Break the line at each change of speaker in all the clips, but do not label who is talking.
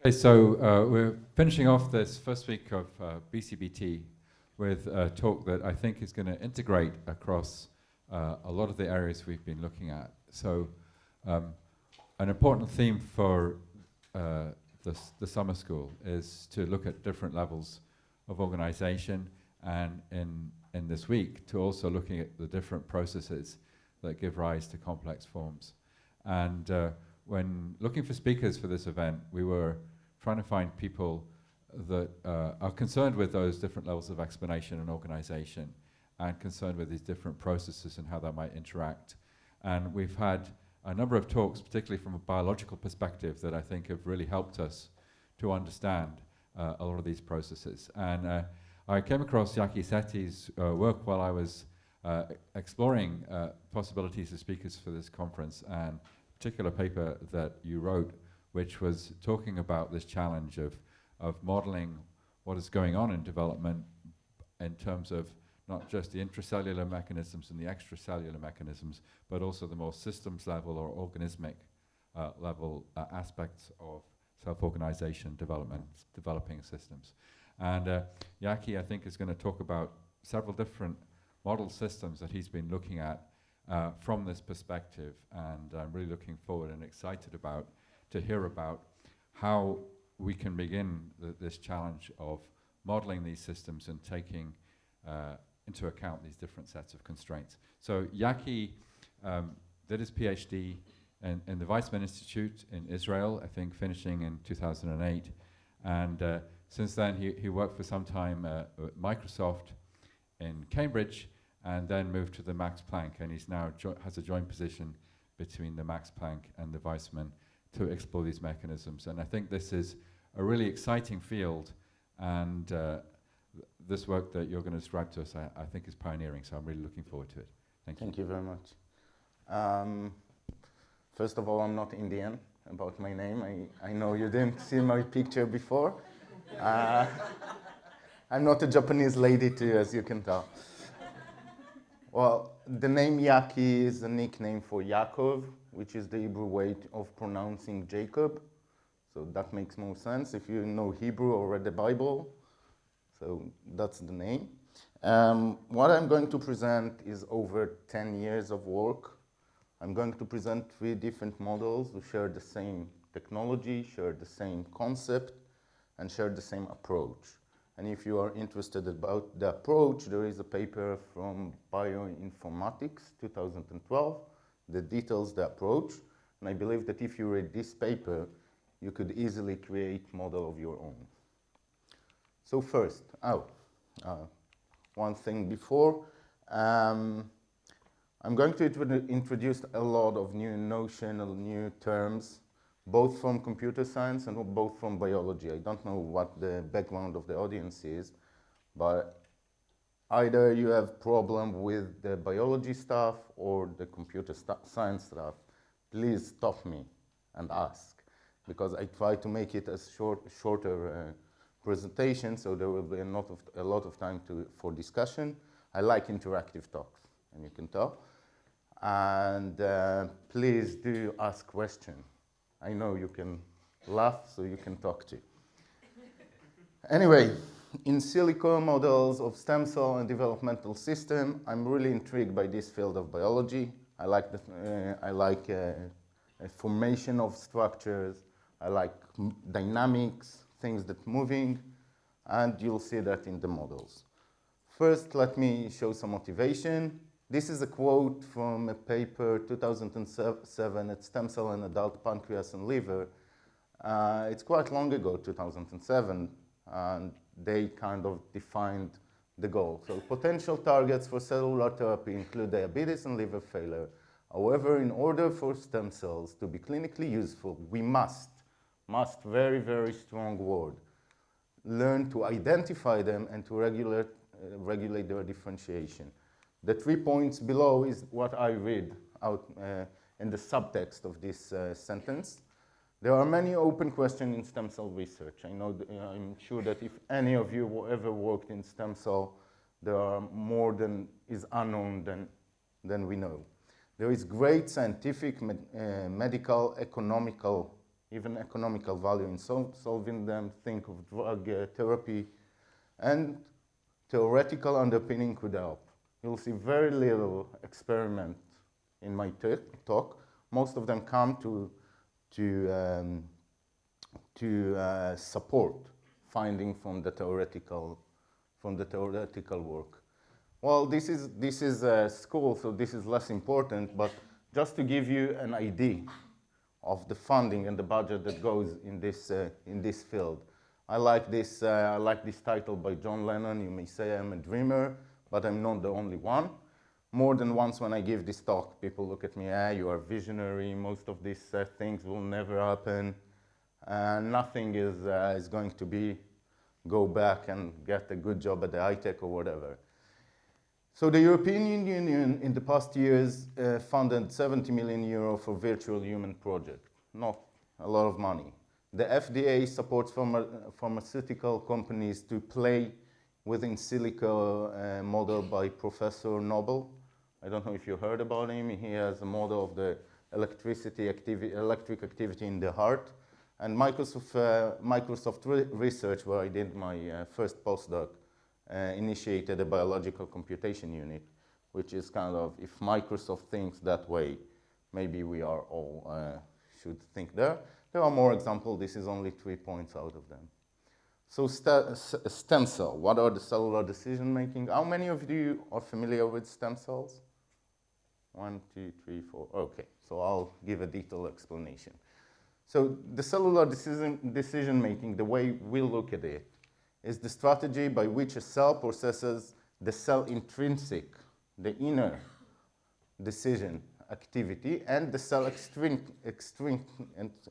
We're finishing off this first week of BCBT with a talk that I think is going to integrate across a lot of the areas we've been looking at. So an important theme for the summer school is to look at different levels of organization, and in this week to also looking at the different processes that give rise to complex forms. And when looking for speakers for this event, we were trying to find people that are concerned with those different levels of explanation and organization, and concerned with these different processes and how that might interact. And we've had a number of talks, particularly from a biological perspective, that I think have really helped us to understand a lot of these processes. And I came across Jaki Setty's work while I was exploring possibilities of speakers for this conference, and a particular paper that you wrote, which was talking about this challenge of modeling what is going on in development in terms of not just the intracellular mechanisms and the extracellular mechanisms, but also the more systems level or organismic level aspects of self-organization developing systems. And Jaki, I think, is going to talk about several different model systems that he's been looking at from this perspective, and I'm really looking forward and excited to hear about how we can begin this challenge of modeling these systems and taking into account these different sets of constraints. So Jaki did his PhD in the Weizmann Institute in Israel, I think finishing in 2008. And since then he worked for some time at Microsoft in Cambridge, and then moved to the Max Planck, and he's now has a joint position between the Max Planck and the Weizmann to explore these mechanisms. And I think this is a really exciting field, and this work that you're going to describe to us, I think, is pioneering, so I'm really looking forward to it. Thank you.
Thank you very much. First of all, I'm not Indian about my name. I know you didn't see my picture before. I'm not a Japanese lady too, as you can tell. Well, the name Jaki is a nickname for Yaakov, which is the Hebrew way of pronouncing Jacob. So that makes more sense if you know Hebrew or read the Bible. So that's the name. What I'm going to present is over 10 years of work. I'm going to present 3 different models who share the same technology, share the same concept, and share the same approach. And if you are interested about the approach, there is a paper from Bioinformatics 2012 that details the approach. And I believe that if you read this paper, you could easily create a model of your own. So first, one thing before. I'm going to introduce a lot of new notional, new terms, both from computer science and both from biology. I don't know what the background of the audience is, but either you have problem with the biology stuff or the computer science stuff, please stop me and ask, because I try to make it a shorter presentation, so there will be a lot of time for discussion. I like interactive talks, and you can tell. And please do ask questions. I know you can laugh, so you can talk too. Anyway, in silico models of stem cell and developmental system, I'm really intrigued by this field of biology. I like formation of structures. I like dynamics, things that moving, and you'll see that in the models. First, let me show some motivation. This is a quote from a paper 2007 at Stem Cell and Adult Pancreas and Liver. It's quite long ago, 2007, and they kind of defined the goal. So potential targets for cellular therapy include diabetes and liver failure. However, in order for stem cells to be clinically useful, we must, very, very strong word, learn to identify them and to regulate their differentiation. The 3 points below is what I read out in the subtext of this sentence. There are many open questions in stem cell research. I'm sure that if any of you ever worked in stem cell, there are more than is unknown than we know. There is great scientific, medical, economical even economical value in solving them. Think of drug therapy, and theoretical underpinning could help. You'll see very little experiment in my talk. Most of them come to support finding from the theoretical work. Well, this is a school, so this is less important, but just to give you an idea of the funding and the budget that goes in this field. I like this title by John Lennon. You may say I'm a dreamer, but I'm not the only one. More than once when I give this talk, people look at me, you are visionary, most of these things will never happen. Nothing is going to go back and get a good job at the high tech or whatever. So the European Union in the past years funded 70 million euro for virtual human project. Not a lot of money. The FDA supports pharmaceutical companies to play within silico model by Professor Nobel. I don't know if you heard about him. He has a model of the electric activity in the heart. And Microsoft Research, where I did my first postdoc, initiated a biological computation unit, which is kind of, if Microsoft thinks that way, maybe we are all should think there. There are more examples. This is only 3 points out of them. So stem cell, what are the cellular decision making? How many of you are familiar with stem cells? 1, 2, 3, 4. Okay, so I'll give a detailed explanation. So the cellular decision making, the way we look at it, is the strategy by which a cell processes the cell intrinsic, the inner decision activity, and the cell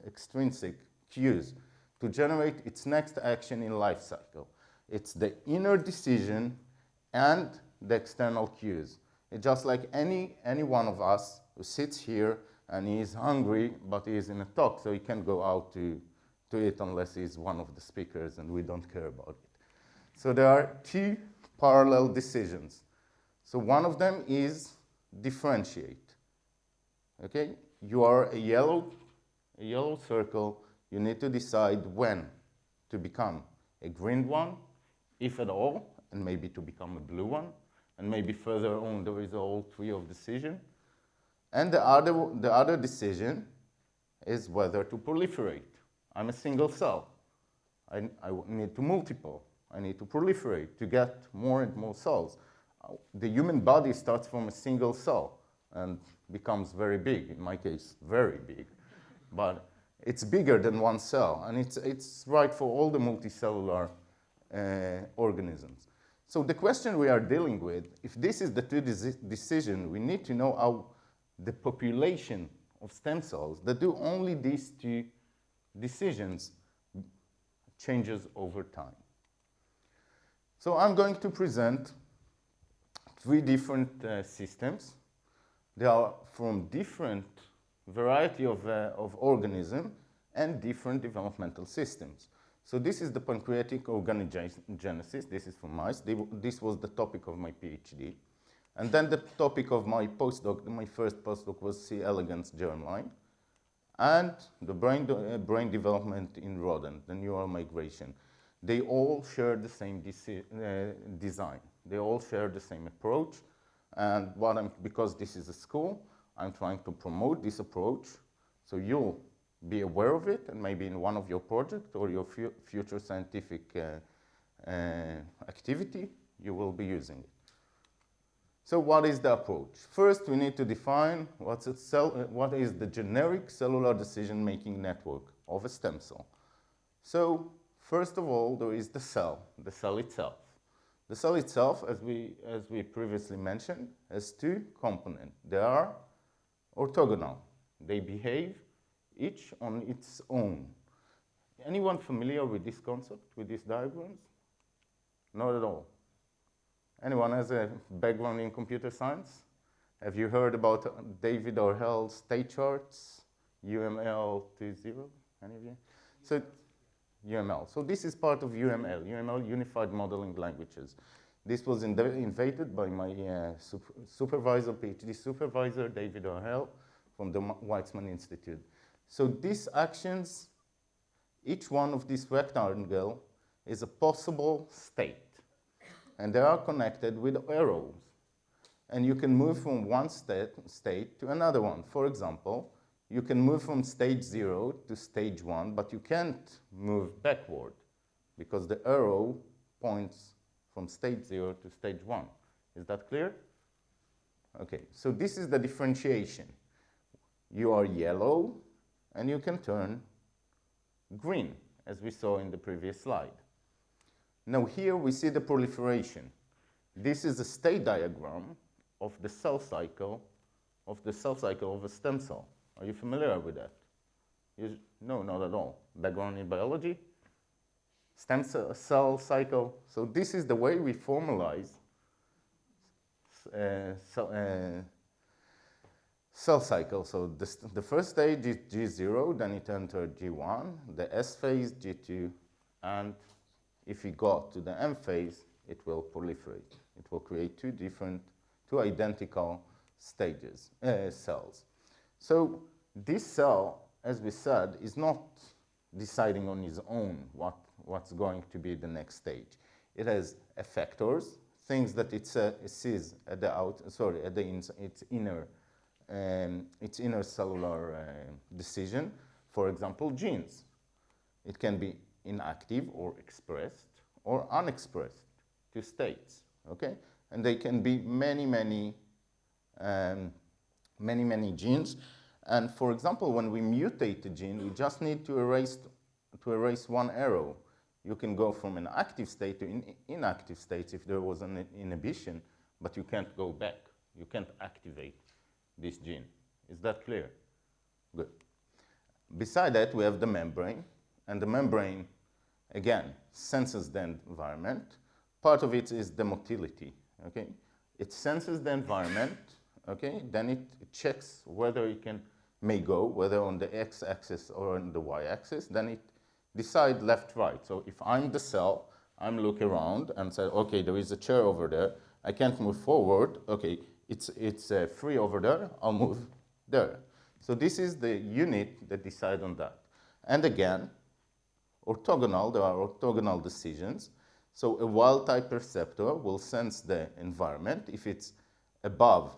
extrinsic cues to generate its next action in life cycle. It's the inner decision and the external cues. It's just like any one of us who sits here and he is hungry, but he is in a talk, so he can't go out to eat unless he's one of the speakers, and we don't care about it. So there are 2 parallel decisions. So one of them is differentiate. Okay, you are a yellow circle. You need to decide when to become a green one, if at all, and maybe to become a blue one, and maybe further on there is a whole tree of decision. And the other decision is whether to proliferate. I'm a single cell. I need to multiple. I need to proliferate to get more and more cells. The human body starts from a single cell and becomes very big, in my case, very big. But it's bigger than one cell, and it's right for all the multicellular organisms. So the question we are dealing with, if this is the 2 decision, we need to know how the population of stem cells that do only these 2 decisions changes over time. So I'm going to present 3 different systems. They are from different variety of organism and different developmental systems. So this is the pancreatic organogenesis. This is from mice. This was the topic of my PhD. And then the topic of my postdoc, my first postdoc, was C. elegans germline, and the brain development in rodent, the neural migration. They all share the same design. They all share the same approach. And because this is a school, I'm trying to promote this approach, so you'll be aware of it, and maybe in one of your projects or your future scientific activity, you will be using it. So what is the approach? First, we need to define what is the generic cellular decision-making network of a stem cell. So first of all, there is the cell itself. The cell itself, as we previously mentioned, has 2 components. They are orthogonal. They behave each on its own. Anyone familiar with this concept, with these diagrams? Not at all. Anyone has a background in computer science? Have you heard about David Orhell's state charts? UML 2.0? Any of you? So UML. So this is part of UML, Unified Modeling Languages. This was invented by my supervisor, PhD supervisor, David Orhell, from the Weizmann Institute. So these actions, each one of these rectangle is a possible state. And they are connected with arrows. And you can move from one state to another one. For example, you can move from stage 0 to stage 1, but you can't move backward because the arrow points from stage 0 to stage 1. Is that clear? Okay, so this is the differentiation. You are yellow, and you can turn green, as we saw in the previous slide. Now here we see the proliferation. This is a state diagram of the cell cycle of a stem cell. Are you familiar with that? No, not at all. Background in biology? Stem cell cycle. So this is the way we formalize cell cycle. So the first stage is G0, then it entered G1, the S phase, G2, and if we got to the M phase, it will proliferate. It will create two identical stages, cells. So this cell, as we said, is not deciding on its own what's going to be the next stage. It has effectors, things that it sees at its inner cellular decision. For example, genes. It can be inactive or expressed or unexpressed, two states. Okay, and they can be many genes. And for example, when we mutate a gene, we just need to erase one arrow. You can go from an active state to inactive state if there was an inhibition, but you can't go back. You can't activate this gene. Is that clear? Good. Beside that, we have the membrane, and the membrane, again, senses the environment. Part of it is the motility. Okay, it senses the environment. Okay, then it checks whether it may go, whether on the x-axis or on the y-axis. Then it decides left, right. So if I'm the cell, I'm looking around and say, okay, there is a chair over there. I can't move forward. Okay, it's free over there. I'll move there. So this is the unit that decides on that. And again, orthogonal. There are orthogonal decisions. So a wild-type receptor will sense the environment. If it's above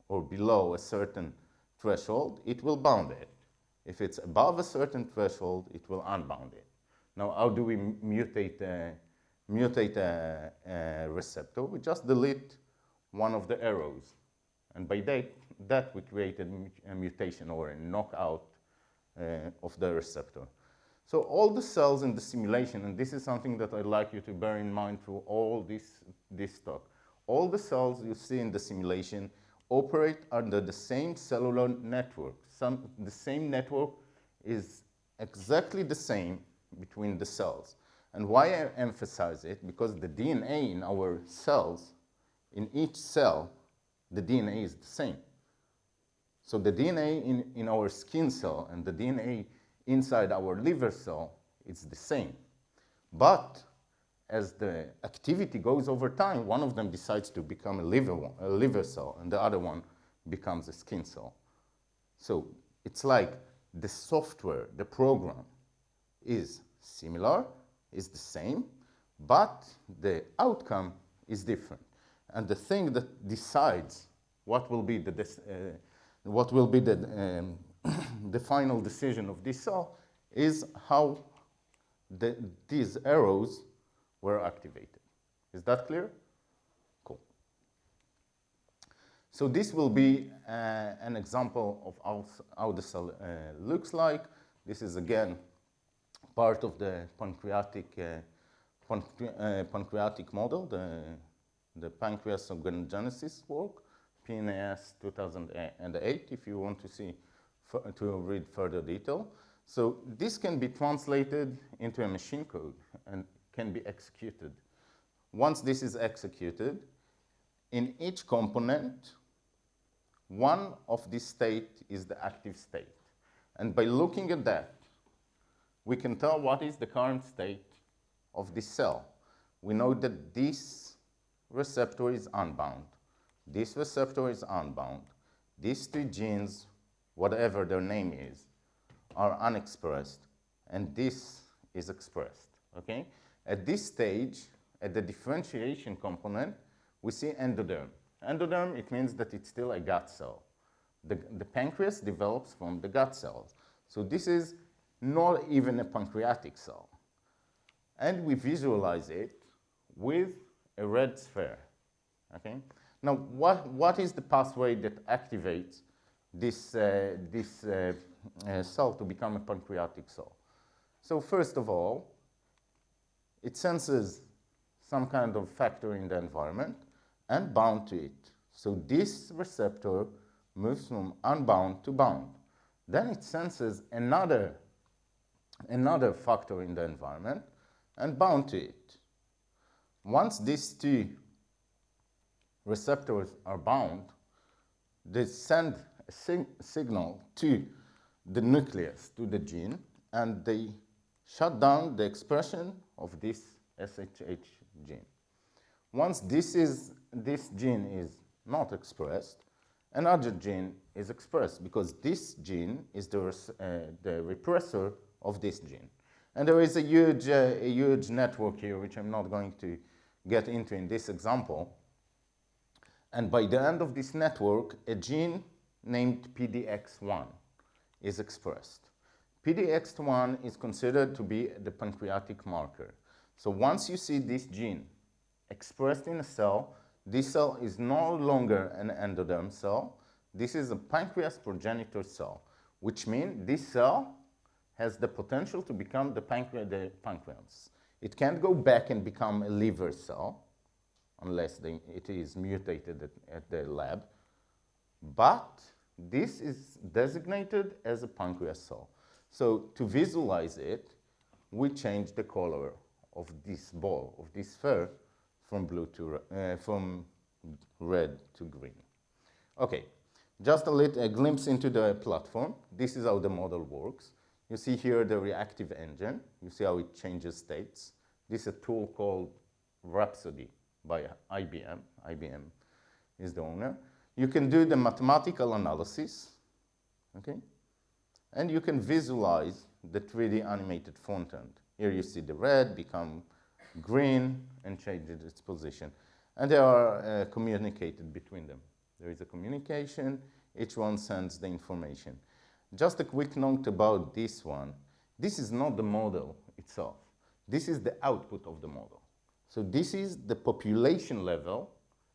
or below a certain threshold, it will bound it. If it's above a certain threshold, it will unbound it. Now, how do we mutate a receptor? We just delete one of the arrows. And by that we created a mutation or a knockout of the receptor. So all the cells in the simulation, and this is something that I'd like you to bear in mind through all this talk, all the cells you see in the simulation operate under the same cellular network. The same network is exactly the same between the cells. And why I emphasize it? Because the DNA in our cells, in each cell, the DNA is the same. So the DNA in our skin cell and the DNA inside our liver cell, it's the same. But as the activity goes over time, one of them decides to become a liver cell, and the other one becomes a skin cell. So it's like the software, the program is similar, is the same, but the outcome is different. And the thing that decides what will be the final decision of this cell is how these arrows were activated. Is that clear? Cool. So this will be an example of how the cell looks like. This is, again, part of the pancreatic model, the pancreas organogenesis work, PNAS 2008, if you want to read further detail. So this can be translated into a machine code and can be executed. Once this is executed, in each component, one of this state is the active state. And by looking at that, we can tell what is the current state of this cell. We know that this receptor is unbound. This receptor is unbound. These two genes, whatever their name is, are unexpressed, and this is expressed, okay? At this stage, at the differentiation component, we see endoderm. Endoderm, it means that it's still a gut cell. The pancreas develops from the gut cells. So this is not even a pancreatic cell. And we visualize it with a red sphere, okay? Now, what is the pathway that activates this cell to become a pancreatic cell? So first of all, it senses some kind of factor in the environment and bound to it. So this receptor moves from unbound to bound. Then it senses another factor in the environment and bound to it. Once these two receptors are bound, they send a signal to the nucleus, to the gene, and they shut down the expression of this SHH gene. Once this gene is not expressed, another gene is expressed because this gene is the repressor of this gene. And there is a huge network here, which I'm not going to get into in this example. And by the end of this network, a gene named PDX1 is expressed. PDX1 is considered to be the pancreatic marker. So once you see this gene expressed in a cell, this cell is no longer an endoderm cell. This is a pancreas progenitor cell, which means this cell has the potential to become the pancreas. It can't go back and become a liver cell unless it is mutated at the lab. But this is designated as a pancreas cell. So to visualize it, we change the color of this ball, of this sphere, from from red to green. Okay, just a glimpse into the platform. This is how the model works. You see here the reactive engine. You see how it changes states. This is a tool called Rhapsody by IBM. IBM is the owner. You can do the mathematical analysis, okay? And you can visualize the 3D animated front end. Here you see the red become green and change its position. And they are communicated between them. There is a communication, each one sends the information. Just a quick note about this one. This is not the model itself. This is the output of the model. So this is the population level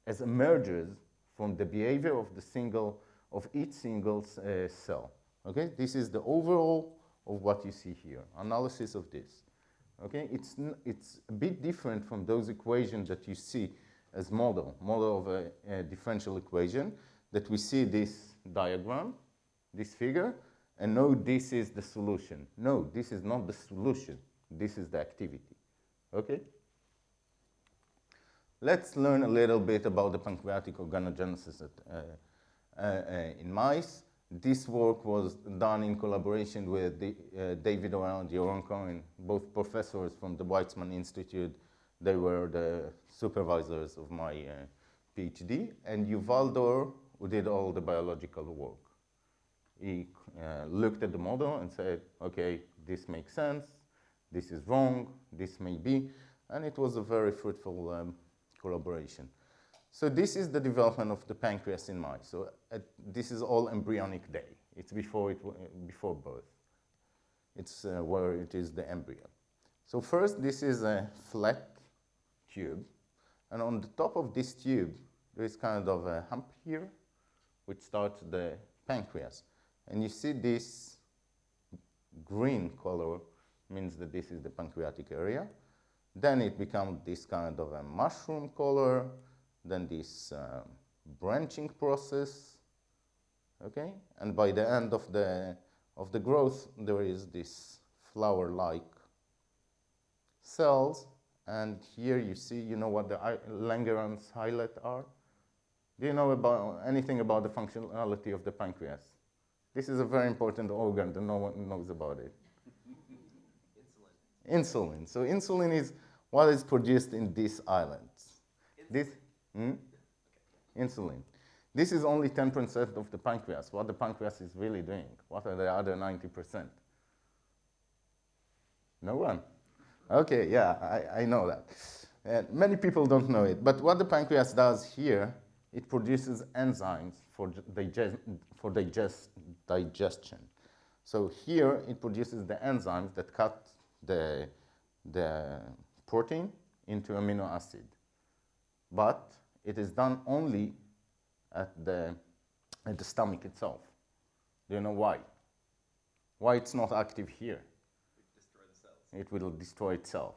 as emerges from the behavior of each single cell. Okay, this is the overall of what you see here. Analysis of this. Okay, it's a bit different from those equations that you see as model of a differential equation, that we see this diagram, this figure, and no, this is the solution. No, this is not the solution. This is the activity. Okay? Let's learn a little bit about the pancreatic organogenesis in mice. This work was done in collaboration with David Orell and Jeroen Cohen, both professors from the Weizmann Institute. They were the supervisors of my PhD. And Yuval Dor, who did all the biological work. He looked at the model and said, okay, this makes sense, this is wrong, this may be. And it was a very fruitful collaboration. So this is the development of the pancreas in mice. So this is all embryonic day. It's before birth. It's where it is the embryo. So first, this is a flat tube. And on the top of this tube, there is kind of a hump here, which starts the pancreas. And you see this green color means that this is the pancreatic area. Then it becomes this kind of a mushroom color. Then this branching process, okay? And by the end of the growth, there is this flower-like cells. And here you see, you know what the Langerhans highlight are? Do you know anything about the functionality of the pancreas? This is a very important organ that no one knows about it. Insulin. So insulin is what is produced in these islands. Insulin. This is only 10% of the pancreas. What the pancreas is really doing? What are the other 90%? No one? Okay, yeah, I know that. Many people don't know it, but what the pancreas does here, it produces enzymes for, digestion. So here it produces the enzymes that cut the protein into amino acid. But it is done only at the stomach itself. Do you know why? Why it's not active here? It will destroy itself.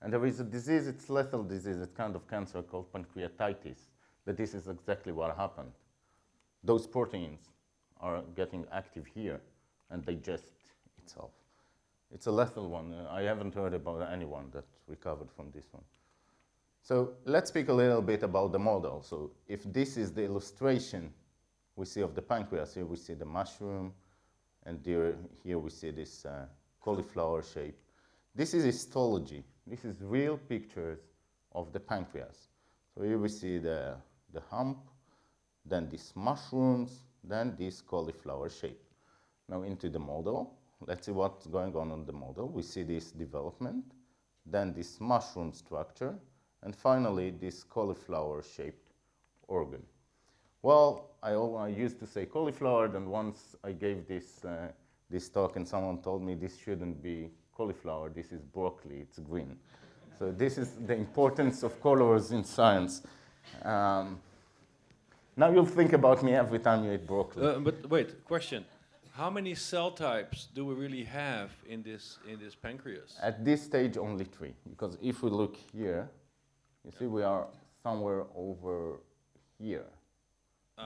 And there is a disease, it's lethal disease, it's kind of cancer called pancreatitis, that this is exactly what happened. Those proteins are getting active here and digest itself. It's a lethal one. I haven't heard about anyone that recovered from this one. So let's speak a little bit about the model. So if this is the illustration we see of the pancreas, here we see the mushroom, and here we see this cauliflower shape. This is histology. This is real pictures of the pancreas. So here we see the hump, then these mushrooms, then this cauliflower shape. Now into the model. Let's see what's going on the model. We see this development, then this mushroom structure, and finally this cauliflower-shaped organ. Well, I used to say cauliflower, then once I gave this talk and someone told me this shouldn't be cauliflower, this is broccoli, it's green. So this is the importance of colors in science. Now you'll think about me every time you eat broccoli.
But wait, question. How many cell types do we really have in this pancreas?
At this stage, only 3. Because if we look here, you see we are somewhere over here,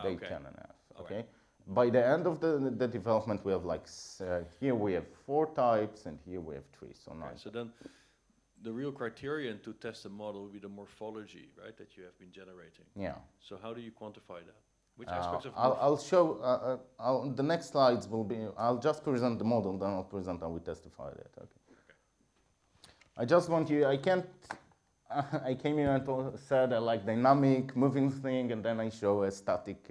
day
okay.
10 and a half. Okay.
Right.
By the end of the development, we have here we have 4 types, and here we have 3, so 9.
Okay, so then the real criterion to test the model would be the morphology, right, that you have been generating.
Yeah.
So how do you quantify that? Which aspects of
I'll show, the next slides will be, I'll just present the model, then I'll present how we testified it. Okay. I just want you, I can't, I came here and said I like dynamic, moving thing, and then I show a static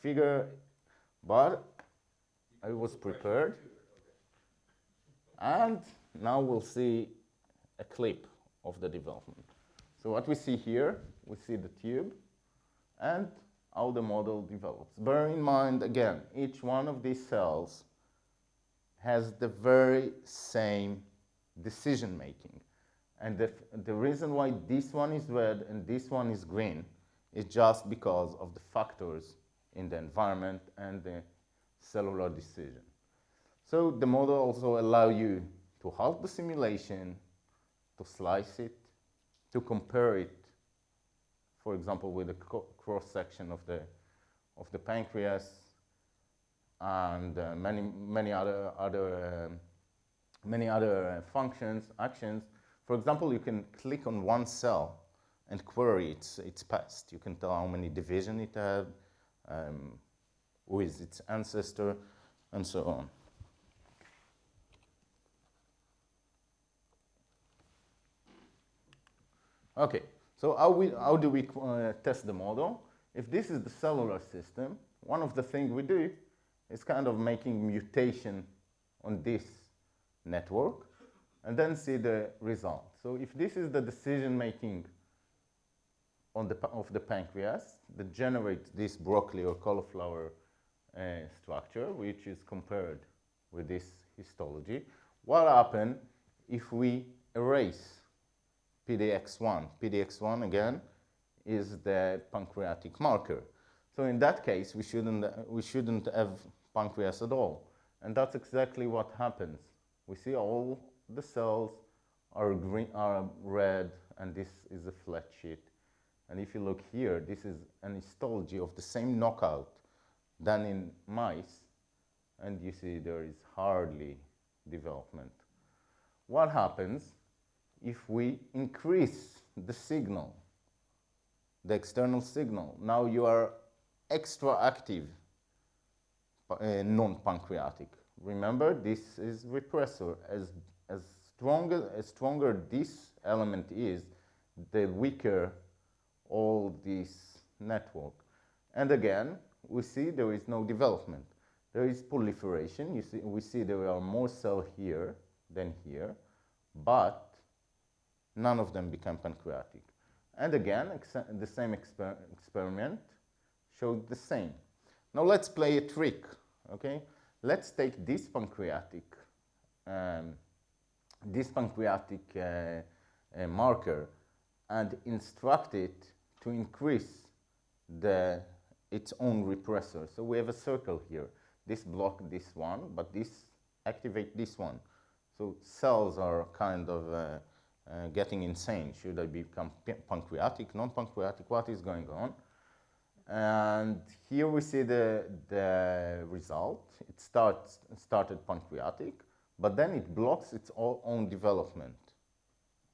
figure, but I was prepared. And now we'll see a clip of the development. So what we see here, we see the tube, and how the model develops. Bear in mind, again, each one of these cells has the very same decision making. And the reason why this one is red and this one is green is just because of the factors in the environment and the cellular decision. So the model also allows you to halt the simulation, to slice it, to compare it, for example, with a cross-section of the pancreas, and many other functions, actions. For example, you can click on one cell and query its past. You can tell how many division it had, who is its ancestor, and so on. Okay. So how do we test the model? If this is the cellular system, one of the things we do is kind of making mutation on this network and then see the result. So if this is the decision making of the pancreas that generates this broccoli or cauliflower structure, which is compared with this histology, what happens if we erase PDX1. PDX1, again, is the pancreatic marker. So in that case, we shouldn't have pancreas at all. And that's exactly what happens. We see all the cells are green, are red, and this is a flat sheet. And if you look here, this is an histology of the same knockout done in mice, and you see there is hardly development. What happens if we increase the signal, the external signal? Now you are extra active, non-pancreatic. Remember, this is repressor. As stronger this element is, the weaker all this network. And again, we see there is no development. There is proliferation. We see there are more cells here than here, but none of them become pancreatic. And again, the same experiment showed the same. Now let's play a trick, okay? Let's take this pancreatic marker and instruct it to increase its own repressor. So we have a circle here. This block this one, but this activate this one. So cells are kind of getting insane. Should I become pancreatic, non-pancreatic? What is going on? And here we see the result. It started pancreatic, but then it blocks its own development.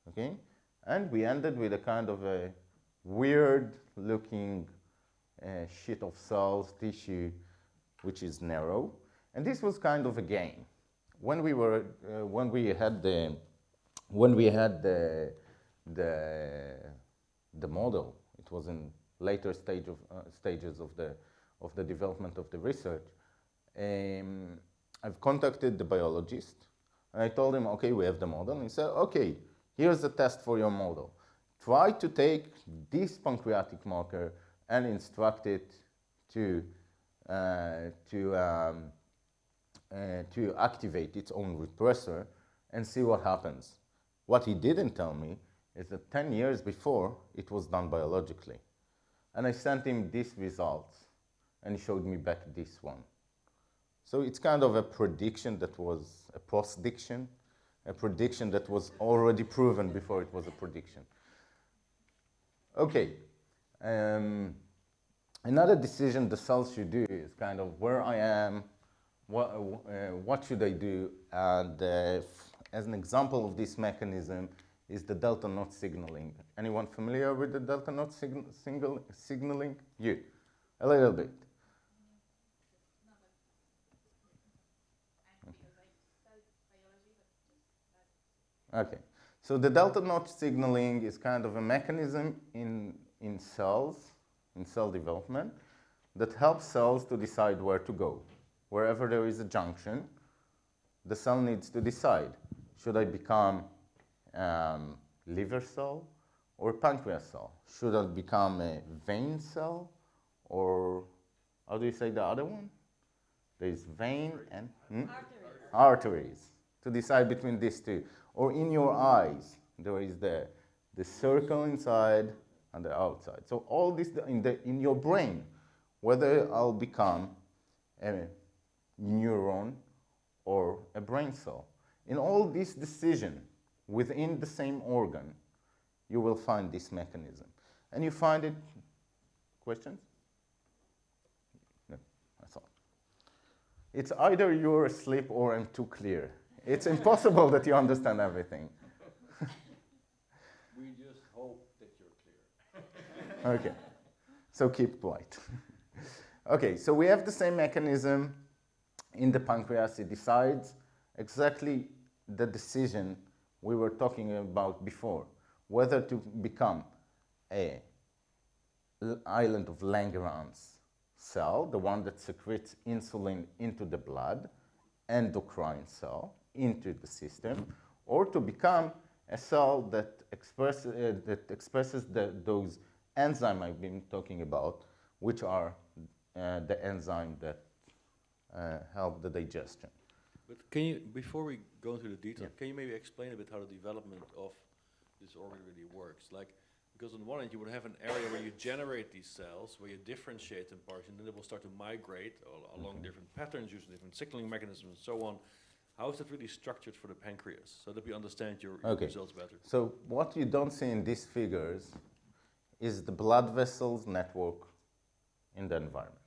Okay? And we ended with a kind of a weird-looking sheet of cells, tissue, which is narrow. And this was kind of a game. When we had the model, it was in later stages of the development of the research. I've contacted the biologist, and I told him, okay, we have the model. And he said, okay, here's the test for your model. Try to take this pancreatic marker and instruct it to activate its own repressor and see what happens. What he didn't tell me is that 10 years before, it was done biologically. And I sent him these results, and he showed me back this one. So it's kind of a prediction that was a post-diction, a prediction that was already proven before it was a prediction. Okay. Another decision the cells should do is kind of where I am, what should I do, and as an example of this mechanism is the delta knot signaling. Anyone familiar with the delta knot signaling? You, a little bit. Okay, so the delta knot signaling is kind of a mechanism in cells, in cell development, that helps cells to decide where to go. Wherever there is a junction, the cell needs to decide, should I become liver cell or pancreas cell? Should I become a vein cell, or how do you say the other one? There is vein and arteries, to decide between these two. Or in your eyes, there is the circle inside and the outside. So all this in your brain, whether I'll become a neuron or a brain cell. In all this decision within the same organ, you will find this mechanism. And you find it, questions? No, that's all. It's either you're asleep or I'm too clear. It's impossible that you understand everything.
We just hope that you're clear.
Okay, so keep quiet. Okay, so we have the same mechanism in the pancreas. It decides exactly the decision we were talking about before, whether to become a island of Langerhans cell, the one that secretes insulin into the blood, endocrine cell into the system, or to become a cell that expresses those enzymes I've been talking about, which are the enzyme that help the digestion.
But can you, before we go into the detail, can you maybe explain a bit how the development of this organ really works? Like, because on the one hand, you would have an area where you generate these cells, where you differentiate them parts, and then they will start to migrate along different patterns, using different signaling mechanisms and so on. How is that really structured for the pancreas, so that we understand your results better?
So what you don't see in these figures is the blood vessels network in the environment.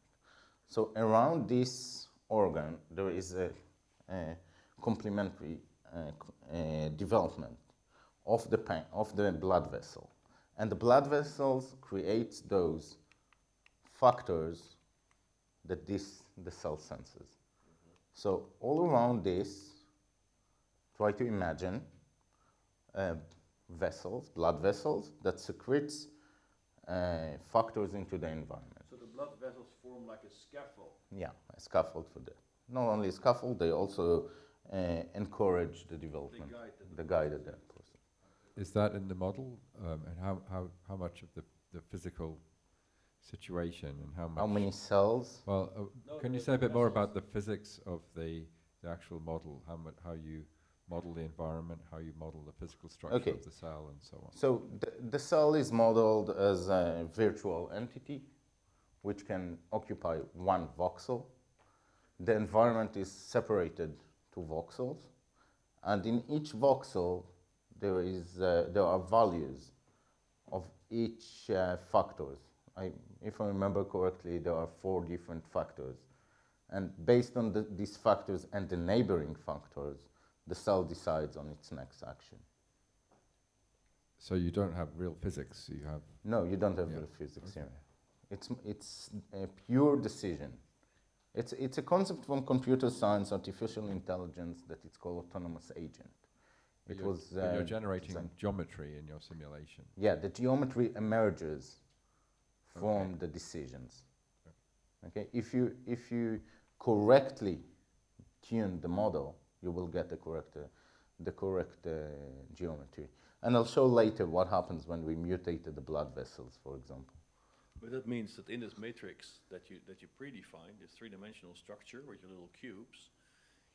So around this organ, there is a complementary development of the blood vessel. And the blood vessels create those factors that the cell senses. So all around this, try to imagine vessels, blood vessels, that secretes factors into the environment.
So the blood vessels form like a scaffold?
Yeah, a scaffold for that. Not only a scaffold, they also encourage the development, the guided process.
Is that in the model? And how much of the physical situation and how much?
How many cells?
Well,
No,
can you
the-
say a
the
bit more
vessels.
about the physics of the actual model? How you model the environment, how you model the physical structure
Okay.
of the cell, and so on.
So the cell is modeled as a virtual entity which can occupy one voxel. The environment is separated to voxels, and in each voxel there are values of each factors. If I remember correctly, there are 4 different factors, and based on these factors and the neighboring factors, the cell decides on its next action.
So you don't have real physics. You have
No, you don't have
Yeah.
real physics
Okay.
here. It's a pure decision. It's a concept from computer science, artificial intelligence, that it's called autonomous agent.
But
It
you're,
was
but you're generating
designed-
geometry in your simulation.
Yeah, the geometry emerges from
Okay.
the decisions. Okay, if you correctly tune the model, you will get the correct geometry. And I'll show later what happens when we mutated the blood vessels, for example.
But that means that in this matrix that you predefine, this three-dimensional structure with your little cubes,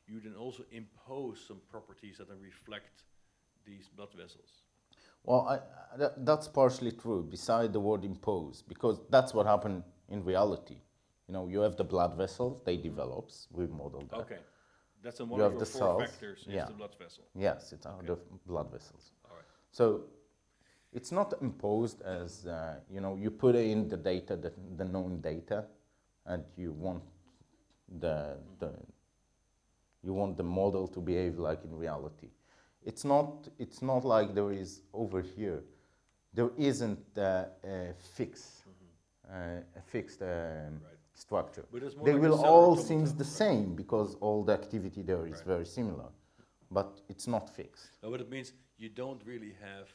you then also impose some properties that then reflect these blood vessels.
Well, that's partially true, beside the word impose, because that's what happened in reality. You know, you have the blood vessels, they develops, we modeled that.
Okay, that's in one
You
of
have
your
the
4
cells,
factors is
yeah.
the blood vessel.
Yes, it's out
Okay.
of blood vessels.
All right.
So it's not imposed as, you know, you put in the data, the known data, and you want you want the model to behave like in reality. It's not like there is over here. There isn't a fixed structure.
But it's more
They
like a
will
cell
all
automata,
seem the
right?
same because all the activity there is
Right.
very similar, but it's not fixed.
No, but it means you don't really have,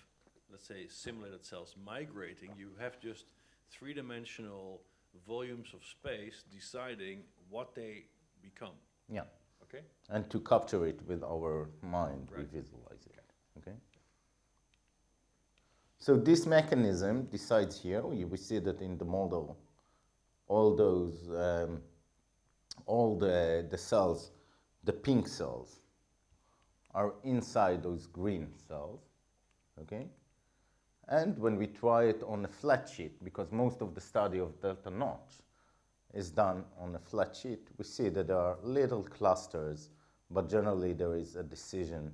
let's say, simulated cells migrating. You have just three-dimensional volumes of space deciding what they become.
Yeah.
Okay?
And to capture it with our mind,
Right.
we visualize it. Okay. So this mechanism decides here. We see that in the model, all those, all the cells, the pink cells, are inside those green cells. Okay. And when we try it on a flat sheet, because most of the study of delta notch is done on a flat sheet, we see that there are little clusters, but generally there is a decision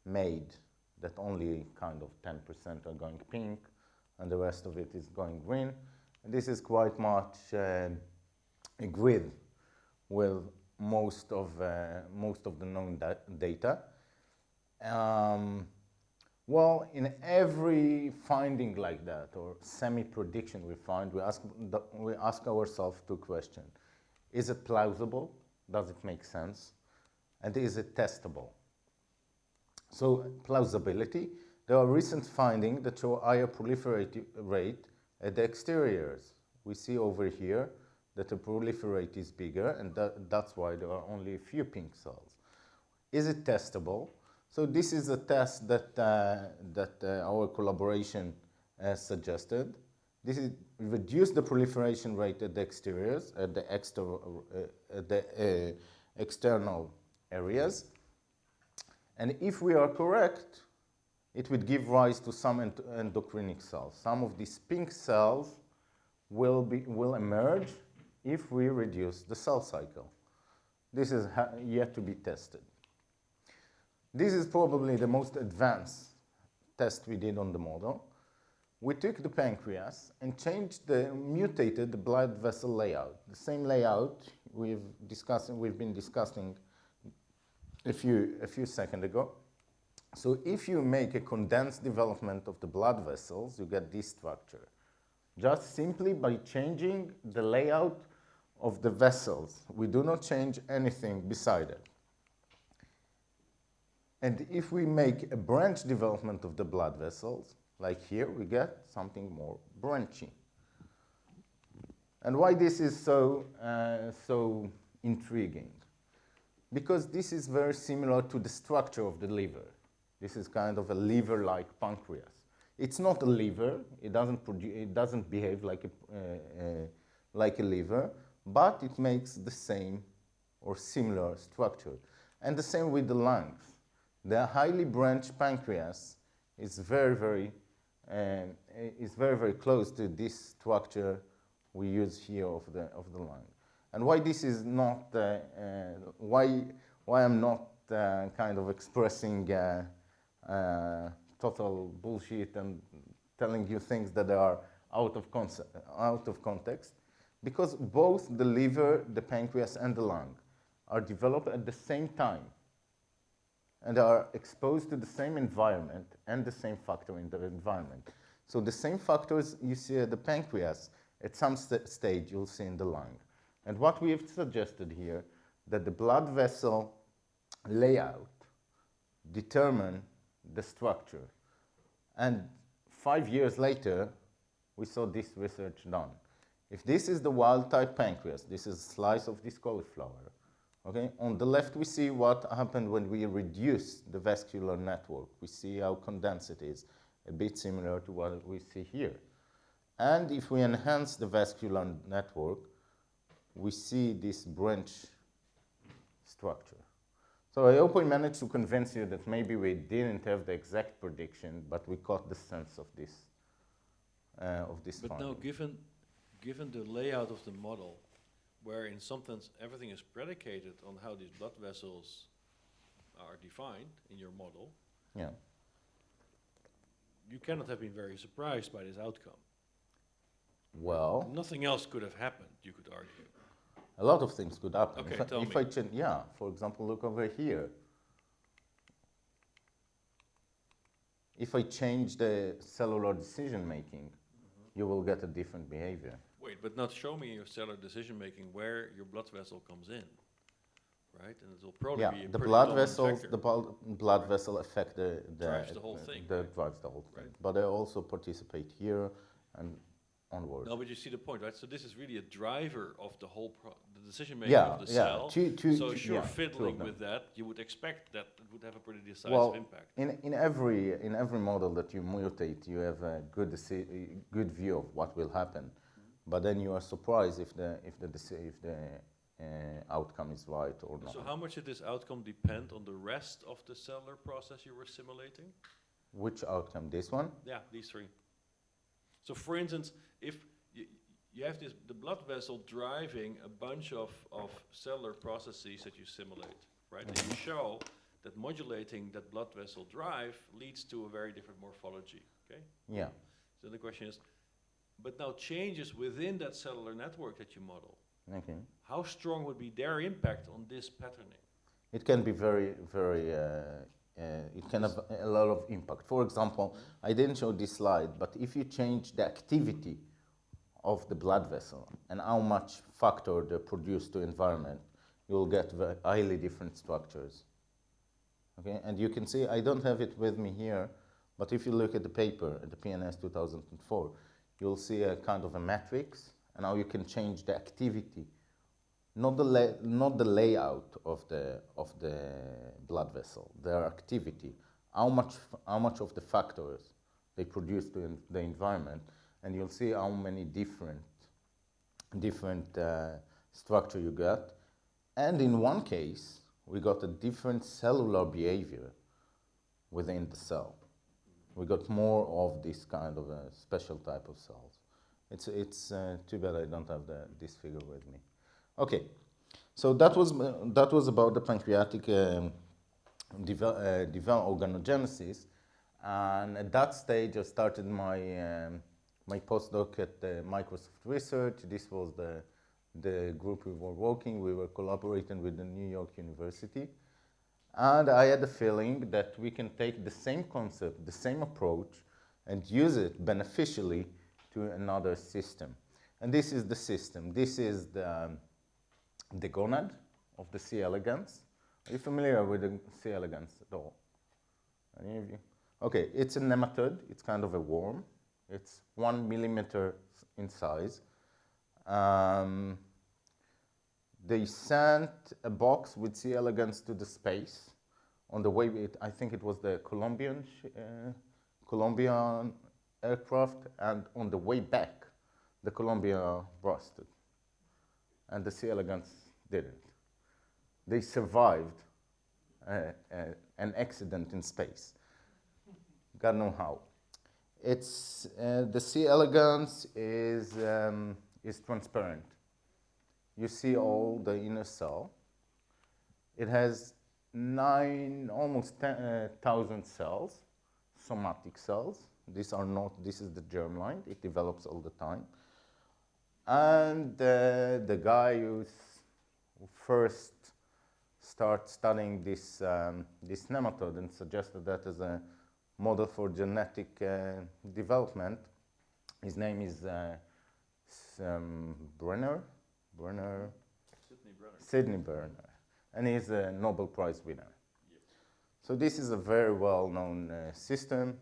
made that only kind of 10% are going pink and the rest of it is going green. And this is quite much agreed with most of the known data. Well, in every finding like that, or semi-prediction we find, we ask ourselves 2 questions. Is it plausible? Does it make sense? And is it testable? So, plausibility. There are recent findings that show higher proliferation rate at the exteriors. We see over here that the proliferate is bigger, and that's why there are only a few pink cells. Is it testable? So this is a test that our collaboration has suggested. This is reduce the proliferation rate at the exteriors, at the external areas. And if we are correct, it would give rise to some endocrinic cells. Some of these pink cells will emerge if we reduce the cell cycle. This is yet to be tested. This is probably the most advanced test we did on the model. We took the pancreas and mutated the blood vessel layout. The same layout we've been discussing a few seconds ago. So if you make a condensed development of the blood vessels, you get this structure. Just simply by changing the layout of the vessels. We do not change anything beside it. And if we make a branch development of the blood vessels, like here, we get something more branchy. And why this is so intriguing? because this is very similar to the structure of the liver. This is kind of a liver-like pancreas. It's not a liver. It doesn't behave like a liver, but it makes the same or similar structure. And the same with the lungs. The highly branched pancreas is very close to this structure we use here of the lung. And why this is not why I'm not kind of expressing total bullshit and telling you things that are out of context, because both the liver, the pancreas, and the lung are developed at the same time and are exposed to the same environment and the same factor in the environment. So the same factors you see at the pancreas, at some stage you'll see in the lung. And what we have suggested here, that the blood vessel layout determine the structure. And 5 years later, we saw this research done. If this is the wild type pancreas, this is a slice of this cauliflower. Okay? On the left, we see what happened when we reduce the vascular network. We see how condensed it is, a bit similar to what we see here. And if we enhance the vascular network, we see this branch structure. So I hope we managed to convince you that maybe we didn't have the exact prediction, but we caught the sense of this
But
finding.
now, given the layout of the model, where in some sense everything is predicated on how these blood vessels are defined in your model,
Yeah.
you cannot have been very surprised by this outcome.
Well,
Nothing else could have happened, you could argue.
a lot of things could happen.
Okay,
If
tell
if
me.
I change, yeah, for example, look over here. If I change the cellular decision making, you will get a different behavior.
Wait, but not show me your cellular decision making where your blood vessel comes in, right? And it will probably be
Yeah,
a
the
pretty
blood
dominant
vessels,
factor.
the blood vessel affect
Drives the whole thing, right?
drives the whole thing.
Right.
But they also participate here and onward.
No, but you see the point, right? So this is really a driver of the whole the decision making
Yeah,
of the
yeah.
cell. So if you're fiddling with that, you would expect that it would have a pretty decisive impact.
in every model that you mutate, you have a good view of what will happen, but then you are surprised if the outcome is right or not.
So how much did this outcome depend on the rest of the cellular process you were simulating?
Which outcome? This one?
Yeah, these three. So for instance, if you have the blood vessel driving a bunch of cellular processes that you simulate, right? And you show that modulating that blood vessel drive leads to a very different morphology, okay?
Yeah.
So the question is, but now changes within that cellular network that you model,
Okay.
how strong would be their impact on this patterning?
It can be very. It can have a lot of impact. For example, I didn't show this slide, but if you change the activity of the blood vessel and how much factor they produce to environment, you'll get very highly different structures. Okay, and you can see, I don't have it with me here, but if you look at the paper, at the PNS 2004, you'll see a kind of a matrix, and how you can change the activity, not the layout of the blood vessel, their activity, how much of the factors they produce to the environment, and you'll see how many different structure you got. And in one case, we got a different cellular behavior within the cell. We got more of this kind of a special type of cells. It's too bad I don't have this figure with me. Okay, so that was about the pancreatic organogenesis, and at that stage I started my postdoc at Microsoft Research. This was the group we were working. We were collaborating with the New York University, and I had the feeling that we can take the same concept, the same approach, and use it beneficially to another system. And this is the system. This is the gonad of the C. elegans. Are you familiar with the C. elegans at all? Any of you? Okay, it's a nematode. It's kind of a worm. It's 1 millimeter in size. they sent a box with C. elegans to the space. On the way, I think it was the Colombian aircraft, and on the way back, the Columbia busted, and the C. elegans didn't. They survived an accident in space. God knows how. It's the C. elegans is transparent. You see all the inner cell. It has almost 10,000 cells, somatic cells. These are not. This is the germline. It develops all the time. And the guy who first started studying this nematode and suggested that as a model for genetic development, his name is Sidney Brenner, and he's a Nobel Prize winner. Yes. So this is a very well-known system.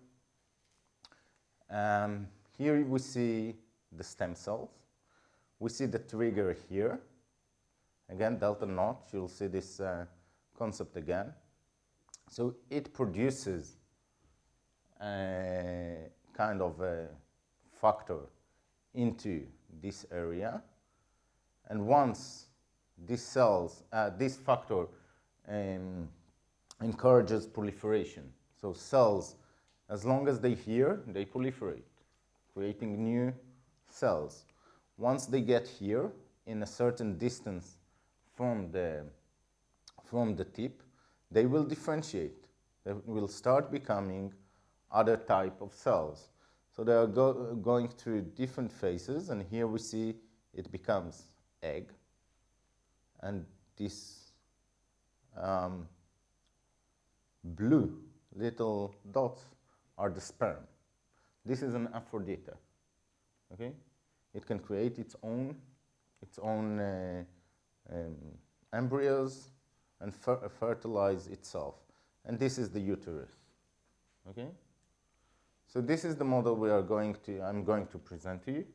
Here we see the stem cells. We see the trigger here. Again, delta notch, you'll see this concept again. So it produces a kind of a factor into this area. And once these cells, this factor encourages proliferation. So cells, as long as they're here, they proliferate, creating new cells. Once they get here, in a certain distance from the tip, they will differentiate. They will start becoming other type of cells. So they are going through different phases, and here we see it becomes egg, and these blue little dots are the sperm. This is an Aphrodite. Okay, it can create its own embryos and fertilize itself, and this is the uterus. Okay, so this is the model I'm going to present to you,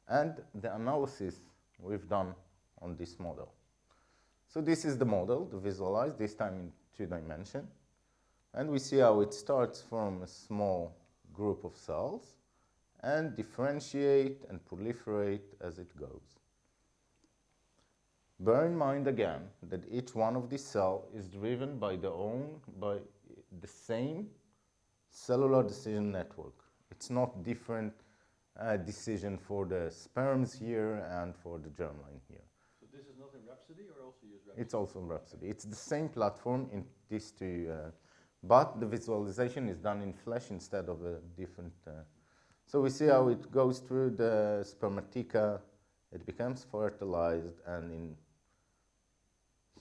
and the analysis we've done on this model. So this is the model, the visualized, this time in 2 dimensions. And we see how it starts from a small group of cells and differentiate and proliferate as it goes. Bear in mind again that each one of these cells is driven by the same cellular decision network. It's not different decision for the sperms here and for the germline here.
So this is not in Rhapsody, or also use Rhapsody?
It's also in Rhapsody. It's the same platform in these two, but the visualization is done in Flash instead of a different. So we see how it goes through the spermatica, it becomes fertilized, and in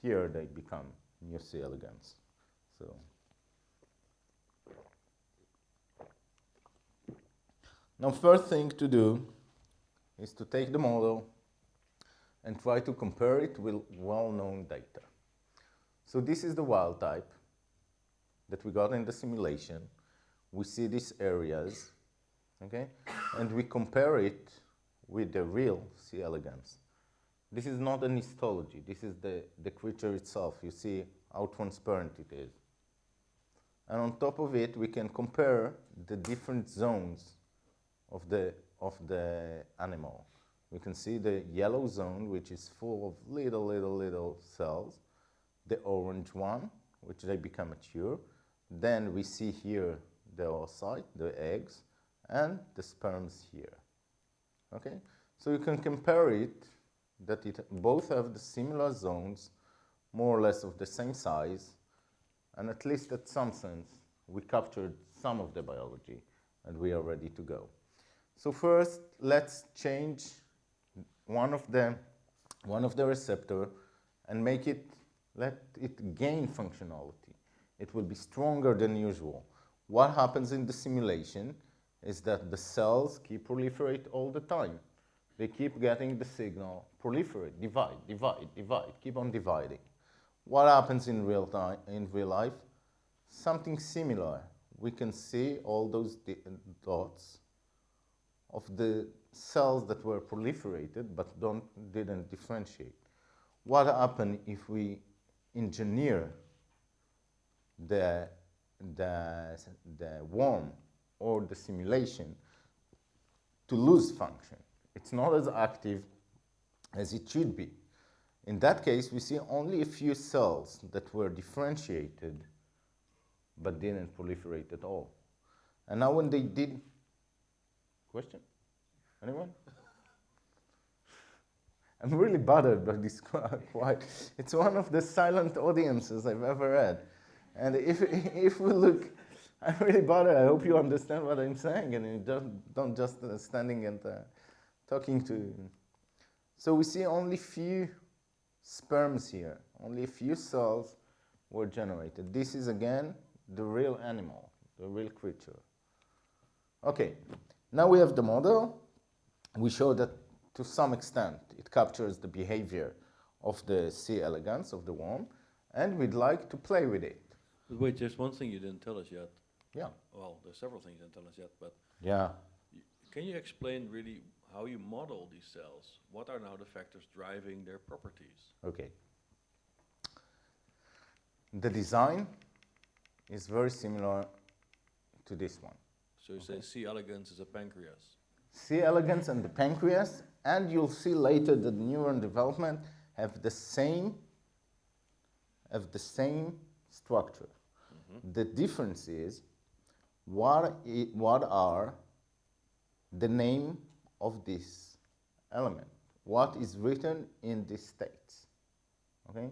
here they become new C. elegans. So. Now, first thing to do is to take the model and try to compare it with well-known data. So this is the wild type that we got in the simulation. We see these areas, okay? And we compare it with the real C. elegans. This is not an histology. This is the creature itself. You see how transparent it is. And on top of it, we can compare the different zones of the animal. We can see the yellow zone, which is full of little cells, the orange one, which they become mature. Then we see here the oocyte, the eggs, and the sperms here. Okay? So you can compare it, that it both have the similar zones, more or less of the same size, and at least at some sense, we captured some of the biology, and we are ready to go. So first, let's change one of the receptor and let it gain functionality. It will be stronger than usual. What happens in the simulation is that the cells keep proliferate all the time. They keep getting the signal, proliferate, divide, keep on dividing. What happens in real life? Something similar. We can see all those dots of the cells that were proliferated but didn't differentiate. what happens if we engineer the worm or the simulation to lose function. It's not as active as it should be. In that case, we see only a few cells that were differentiated but didn't proliferate at all. And now when they did, question? Anyone? I'm really bothered by this quiet. It's one of the silent audiences I've ever had. And if we look, I'm really bothered. I hope you understand what I'm saying and you don't just standing and talking to. So we see only few sperms here. Only a few cells were generated. This is again the real animal, the real creature. Okay, now we have the model. We show that to some extent it captures the behavior of the C. elegans, of the worm, and we'd like to play with it.
But wait, there's one thing you didn't tell us yet.
Yeah.
Well, there's several things you didn't tell us yet, but
Yeah.
can you explain really how you model these cells? What are now the factors driving their properties?
Okay. The design is very similar to this one.
So you say C. elegans is a pancreas.
C. elegans and the pancreas, and you'll see later that neuron development have the same structure.
Mm-hmm.
The difference is what are the name of this element? What is written in these states? Okay?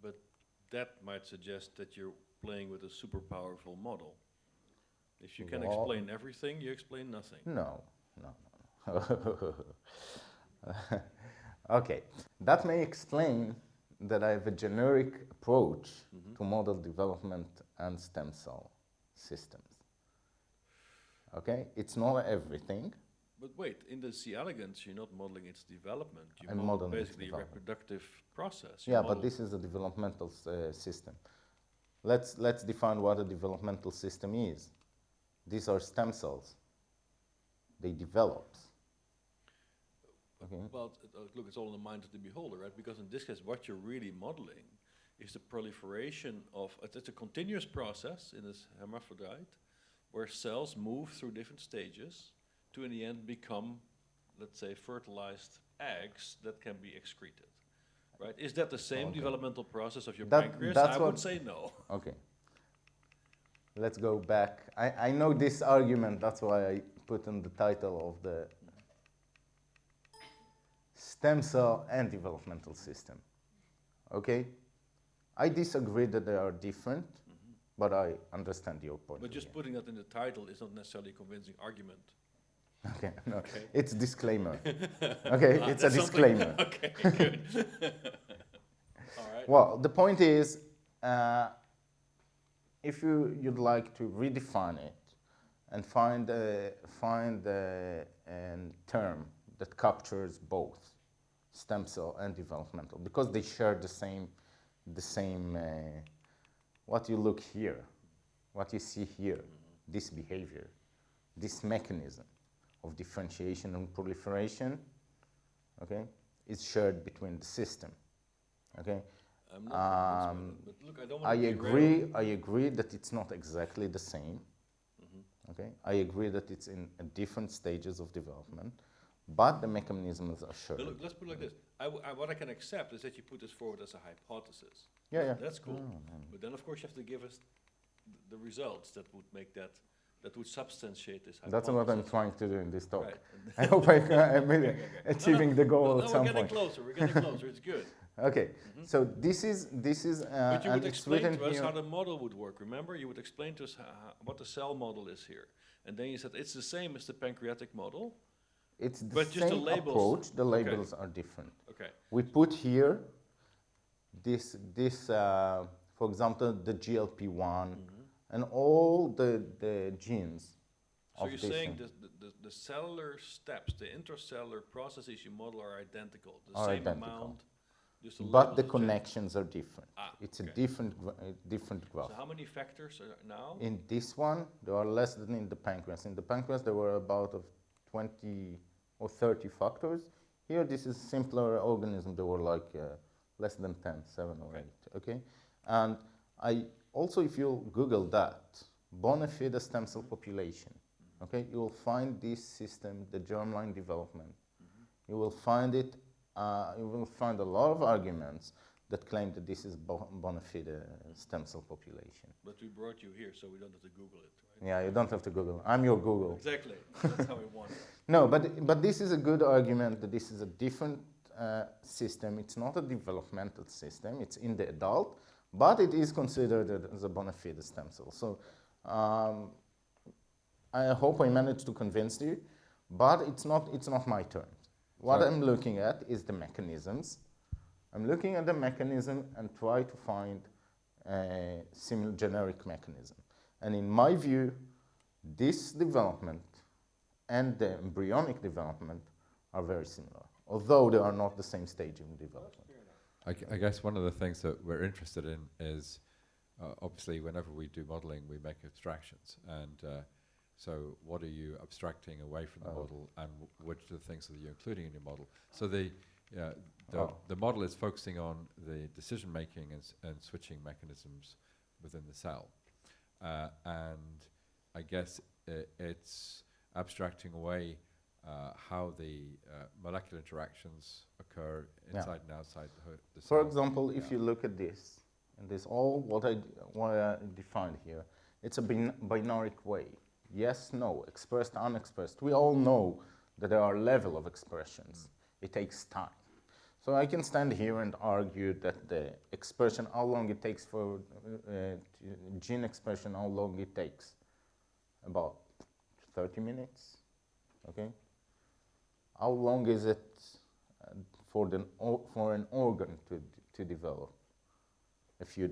But that might suggest that you're playing with a super powerful model. If you can
Well,
explain everything, you explain nothing.
No. Okay, that may explain that I have a generic approach to model development and stem cell systems. Okay, it's not everything.
But wait, in the C. elegans, you're not modeling its development. You
I'm
model
modeling its
basically a
development.
reproductive process. You
Yeah, but
model-
this is a developmental system. Let's define what a developmental system is. These are stem cells. They develop. Okay.
Well, look, it's all in the mind of the beholder, right? Because in this case, what you're really modeling is the proliferation of, it's a continuous process in this hermaphrodite where cells move through different stages to in the end become, let's say, fertilized eggs that can be excreted, right? Is that the same
Okay.
developmental process of your
That-
pancreas?
that's
I
what-
would say no.
Okay. Let's go back. I know this argument, that's why I put in the title of the stem cell and developmental system. Okay? I disagree that they are different, but I understand your point.
But just putting that in the title is not necessarily a convincing argument.
Okay, no,
Okay.
it's disclaimer. Okay, it's a
That's something-
disclaimer.
Okay, good. All right.
Well, the point is, if you'd like to redefine it and find a term that captures both stem cell and developmental, because they share the same what you look here, what you see here, this behavior, this mechanism of differentiation and proliferation, okay, is shared between the system, okay.
I'm not convinced by that, but look, I don't
I
want to
agree that it's not exactly the same. Okay, I agree that it's in different stages of development, but the mechanisms are shared.
But look, let's put it like this. What I can accept is that you put this forward as a hypothesis.
Yeah.
That's cool. But then, of course, you have to give us the results that would make that would substantiate this hypothesis.
That's what I'm trying to do in this talk.
Right.
I hope I'm achieving the goal
No,
at some
we're getting
point.
closer. We're getting closer. It's good.
Okay, so this is
But you
and
would
it's
explain
written
to us
here.
how the model would work. Remember, you would explain to us what the cell model is here. And then you said it's the same as the pancreatic model.
It's the
but just the
same
labels-
approach. The
Okay.
labels are different.
Okay.
We put here this for example, the GLP-1 and all the genes.
So
of
you're
this
saying
thing.
the cellular steps, the intracellular processes you model are identical. The
Are
same
identical.
amount. Just the
But
labels
the
have changed.
connections are different.
Ah,
It's
okay.
a different graph.
So how many factors are now?
In this one, there are less than in the pancreas. In the pancreas, there were about 20 or 30 factors. Here, this is simpler organism. There were like less than 10, 7 or 8, okay? And I also, if you Google that, bona fide stem cell population, okay, you will find this system, the germline development. You will find it, you will find a lot of arguments that claim that this is bona fide stem cell population.
But we brought you here, so we don't have to Google it, right?
Yeah, you don't have to Google. I'm your Google.
Exactly. That's how we want it.
No, but this is a good argument that this is a different system. It's not a developmental system. It's in the adult, but it is considered as a bona fide stem cell. So I hope I managed to convince you, but it's not my turn. What I'm looking at is the mechanisms. I'm looking at the mechanism and try to find a similar generic mechanism. And in my view, this development and the embryonic development are very similar, although they are not the same stage in development.
I guess one of the things that we're interested in is, obviously, whenever we do modeling, we make abstractions. And so what are you abstracting away from the model, and which are the things that you're including in your model? So the model is focusing on the decision-making and switching mechanisms within the cell. And I guess it's abstracting away how the molecular interactions occur inside and outside the cell.
For example, if you look at this, and this all what I defined here, it's a binary way. Yes, no, expressed, unexpressed. We all know that there are levels of expressions. It takes time. So I can stand here and argue that the expression, how long it takes for gene expression, how long it takes, about 30 minutes, okay? How long is it for an organ to develop? A few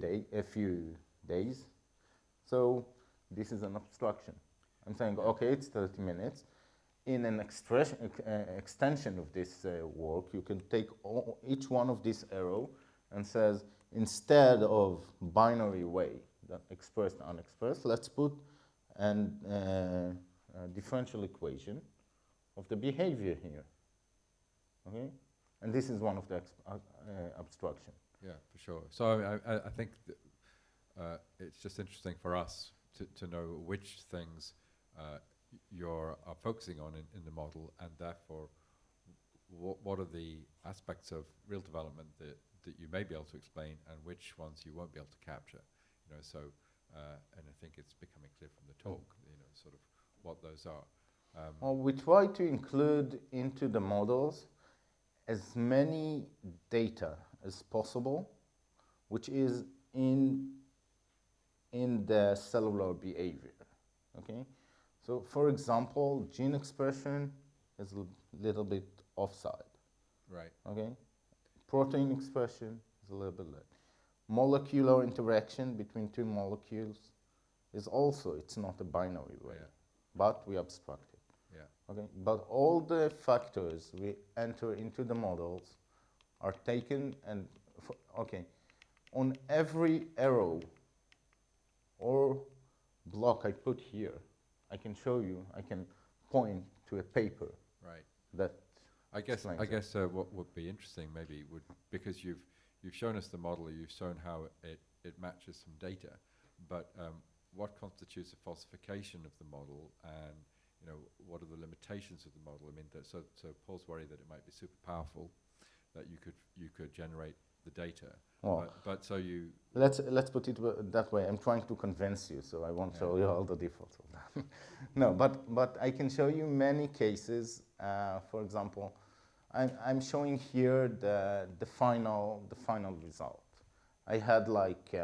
days. So this is an abstraction. I'm saying, okay, it's 30 minutes. In an extension of this work, you can take each one of these arrow and says, instead of binary way, that expressed, unexpressed, let's put a differential equation of the behavior here, okay? And this is one of the abstraction.
Yeah, for sure. So I think it's just interesting for us to know which things you're focusing on in the model, and therefore what are the aspects of real development that you may be able to explain, and which ones you won't be able to capture. You know, so and I think it's becoming clear from the talk, you know, sort of what those are.
Well, we try to include into the models as many data as possible, which is in the cellular behavior, okay? So, for example, gene expression is a little bit offside.
Right.
Okay? Protein expression is a little bit less. Molecular interaction between two molecules is also, it's not a binary way, but we abstract it.
Yeah.
Okay? But all the factors we enter into the models are taken and, okay, on every arrow or block I put here, I can show you, I can point to a paper.
Right.
That
I guess what would be interesting maybe would, because you've shown us the model, you've shown how it matches some data, but what constitutes a falsification of the model, and you know, what are the limitations of the model? I mean, so Paul's worried that it might be super powerful, that you could generate the data.
Well,
but so you
let's put it that way. I'm trying to convince you, so I won't show you all the defaults of that. No, but I can show you many cases. For example, I'm showing here the final result. I had like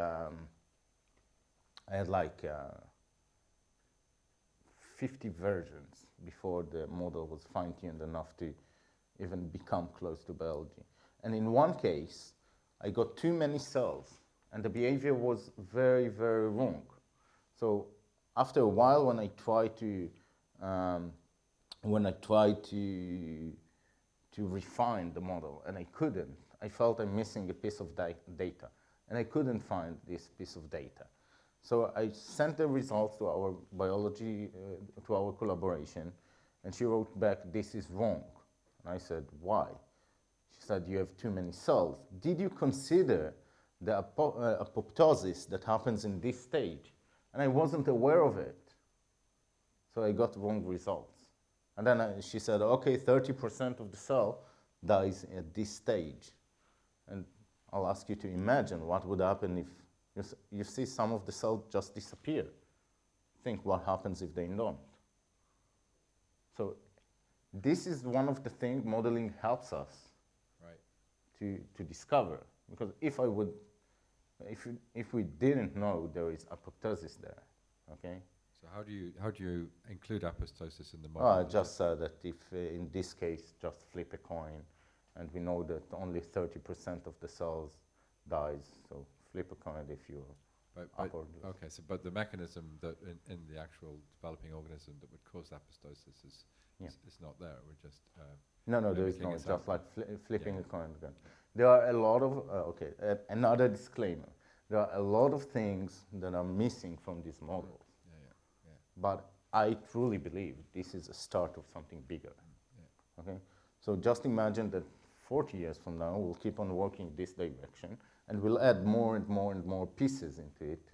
50 versions before the model was fine-tuned enough to even become close to biology. And in one case, I got too many cells, and the behavior was very, very wrong. So after a while, when I tried to refine the model, and I couldn't, I felt I'm missing a piece of data, and I couldn't find this piece of data. So I sent the results to our biology, to our collaboration, and she wrote back, "This is wrong." And I said, "Why?" She She said, you have too many cells. Did you consider the apoptosis that happens in this stage? And I wasn't aware of it. So I got wrong results. And then she said, okay, 30% of the cell dies at this stage. And I'll ask you to imagine what would happen if you see some of the cells just disappear. Think what happens if they don't. So this is one of the things modeling helps us to discover. Because if we didn't know there is apoptosis there, okay?
So how do you include apoptosis in the
Oh,
model?
I just said that if in this case just flip a coin, and we know that only 30% of the cells dies. So flip a coin if you
But
up or down.
okay, so but the mechanism that in the actual developing organism that would cause apoptosis is not there. We're just
No, there is
mimicking
no.
a
Just
sample.
like flipping a coin again. There are a lot of another disclaimer. There are a lot of things that are missing from these models. But I truly believe this is a start of something bigger. Okay, so just imagine that 40 years from now we'll keep on working this direction, and we'll add more and more and more pieces into it,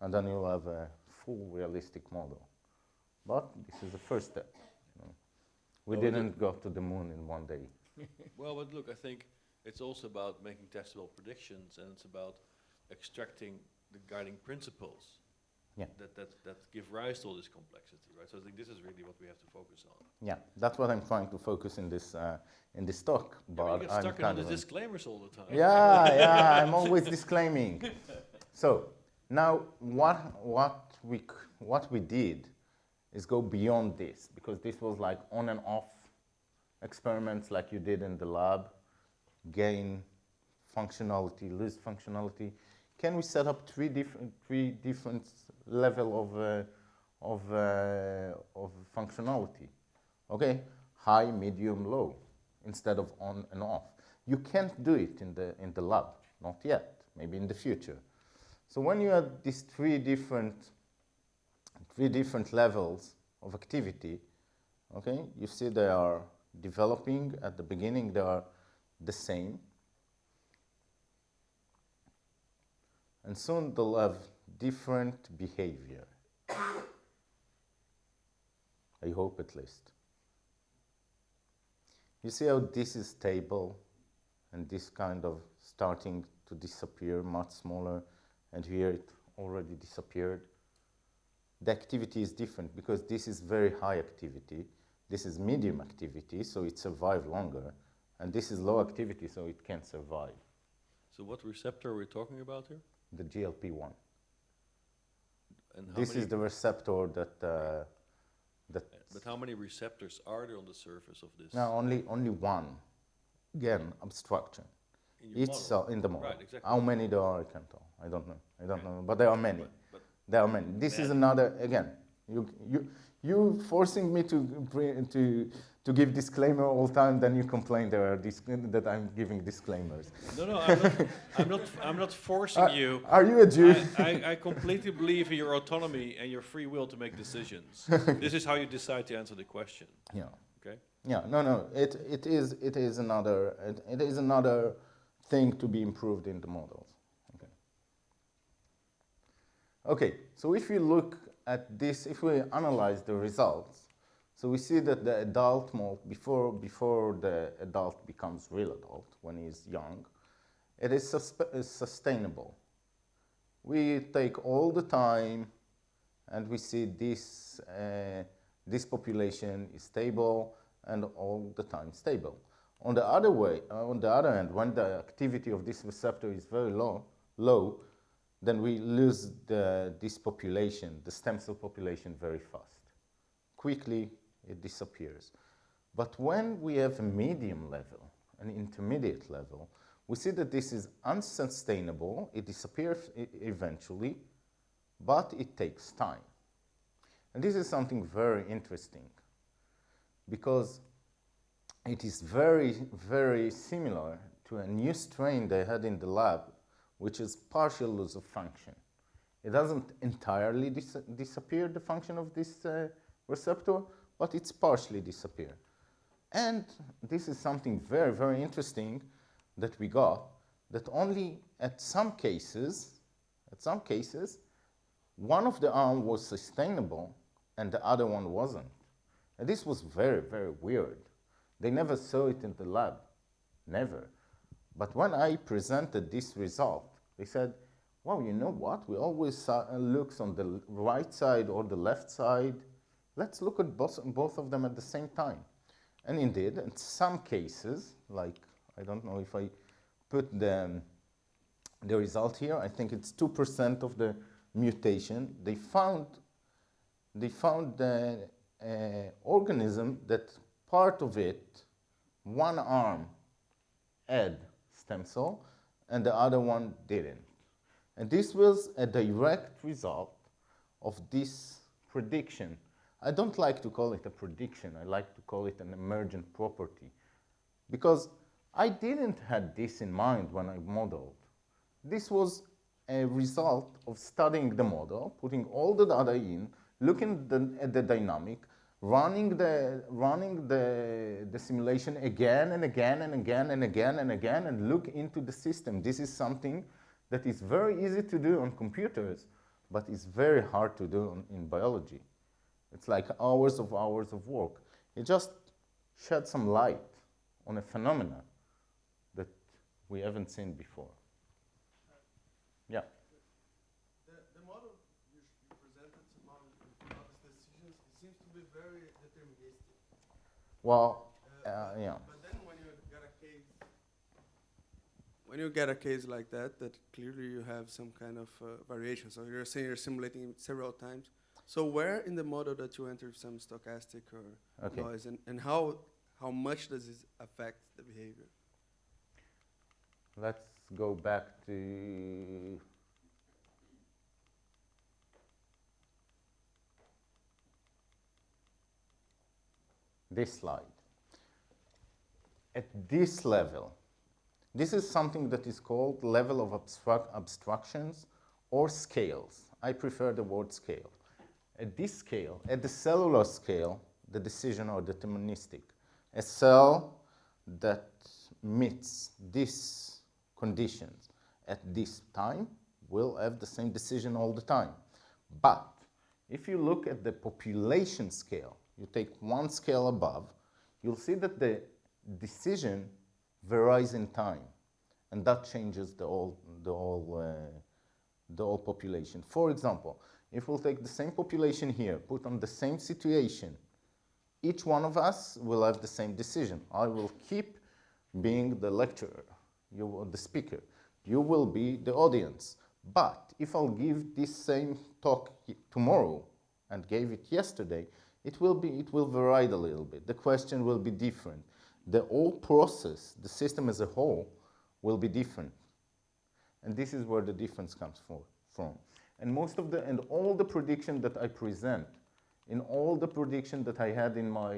and then you'll have a full realistic model. But this is the first step. You know. We didn't go to the moon in one day.
Well, but look, I think it's also about making testable predictions, and it's about extracting the guiding principles that give rise to all this complexity, right? So I think this is really what we have to focus on.
Yeah, that's what I'm trying to focus in this talk. But
You get
I'm
stuck in
kind
the
of
disclaimers all the time.
yeah, I'm always disclaiming. So now what we did is go beyond this, because this was like on and off experiments like you did in the lab, gain functionality, lose functionality. Can we set up three different level of functionality? Okay, high, medium, low, instead of on and off. You can't do it in the lab, not yet. Maybe in the future. So when you have these three different levels of activity, okay, you see they are developing at the beginning. They are the same. And soon they'll have different behavior. I hope at least. You see how this is stable and this kind of starting to disappear, much smaller, and here it already disappeared. The activity is different because this is very high activity, this is medium activity, so it survives longer, and this is low activity, so it can't survive.
So what receptor are we talking about here?
The GLP-1.
And how
This
many
is the receptor that
but how many receptors are there on the surface of this?
no, only one. Again, abstraction.
In your
Each
model?
cell in the model.
Right, exactly.
How many there are, I can't tell. I don't know, but there are many.
But
There are many. This is another, again, you forcing me to give disclaimer all the time, then you complain that I'm giving disclaimers.
No, I'm not forcing you.
Are you a Jew?
I completely believe in your autonomy and your free will to make decisions. This is how you decide to answer the question.
Yeah.
Okay.
Yeah. No. It is another thing to be improved in the models. Okay, so if we look at this, if we analyze the results, so we see that the adult mold, before the adult becomes real adult, when he's young, it is sustainable. We take all the time, and we see this population is stable and all the time stable. On the other hand, when the activity of this receptor is very low, then we lose this population, the stem cell population, very fast. Quickly, it disappears. But when we have a medium level, an intermediate level, we see that this is unsustainable. It disappears eventually, but it takes time. And this is something very interesting, because it is very, very similar to a new strain they had in the lab, which is partial loss of function. It doesn't entirely disappear, the function of this receptor, but it's partially disappear. And this is something very, very interesting that we got, that only at some cases, one of the arms was sustainable and the other one wasn't. And this was very, very weird. They never saw it in the lab, never. But when I presented this result, they said, well, you know what? We always look on the right side or the left side. Let's look at both of them at the same time. And indeed, in some cases, like, I don't know if I put the result here, I think it's 2% of the mutation. They found the organism that part of it, one arm had stem cell and the other one didn't. And this was a direct result of this prediction. I don't like to call it a prediction, I like to call it an emergent property. Because I didn't have this in mind when I modeled. This was a result of studying the model, putting all the data in, looking at the dynamic, running the simulation again and again and again and again and again, and look into the system. This is something that is very easy to do on computers, but it's very hard to do in biology. It's like hours of work. It just shed some light on a phenomena that we haven't seen before. Yeah.
The model you presented, some model with decisions, it seems to be very deterministic.
Well, yeah.
But then when you get a case like that clearly you have some kind of variation. So you're saying you're simulating it several times. So where in the model that you enter some stochastic or noise, and how much does this affect the behavior?
Let's go back to this slide. At this level, this is something that is called level of abstractions or scales. I prefer the word scale. At this scale, at the cellular scale, the decisions are deterministic. A cell that meets these conditions at this time will have the same decision all the time. But if you look at the population scale, you take one scale above, you'll see that the decision varies in time, and that changes the whole population. For example, if we'll take the same population here, put on the same situation, each one of us will have the same decision. I will keep being the lecturer, you are the speaker, you will be the audience. But if I'll give this same talk tomorrow and gave it yesterday, it will vary a little bit. The question will be different. The whole process, the system as a whole, will be different. And this is where the difference comes from. And all the predictions that I present, in all the predictions that I had in my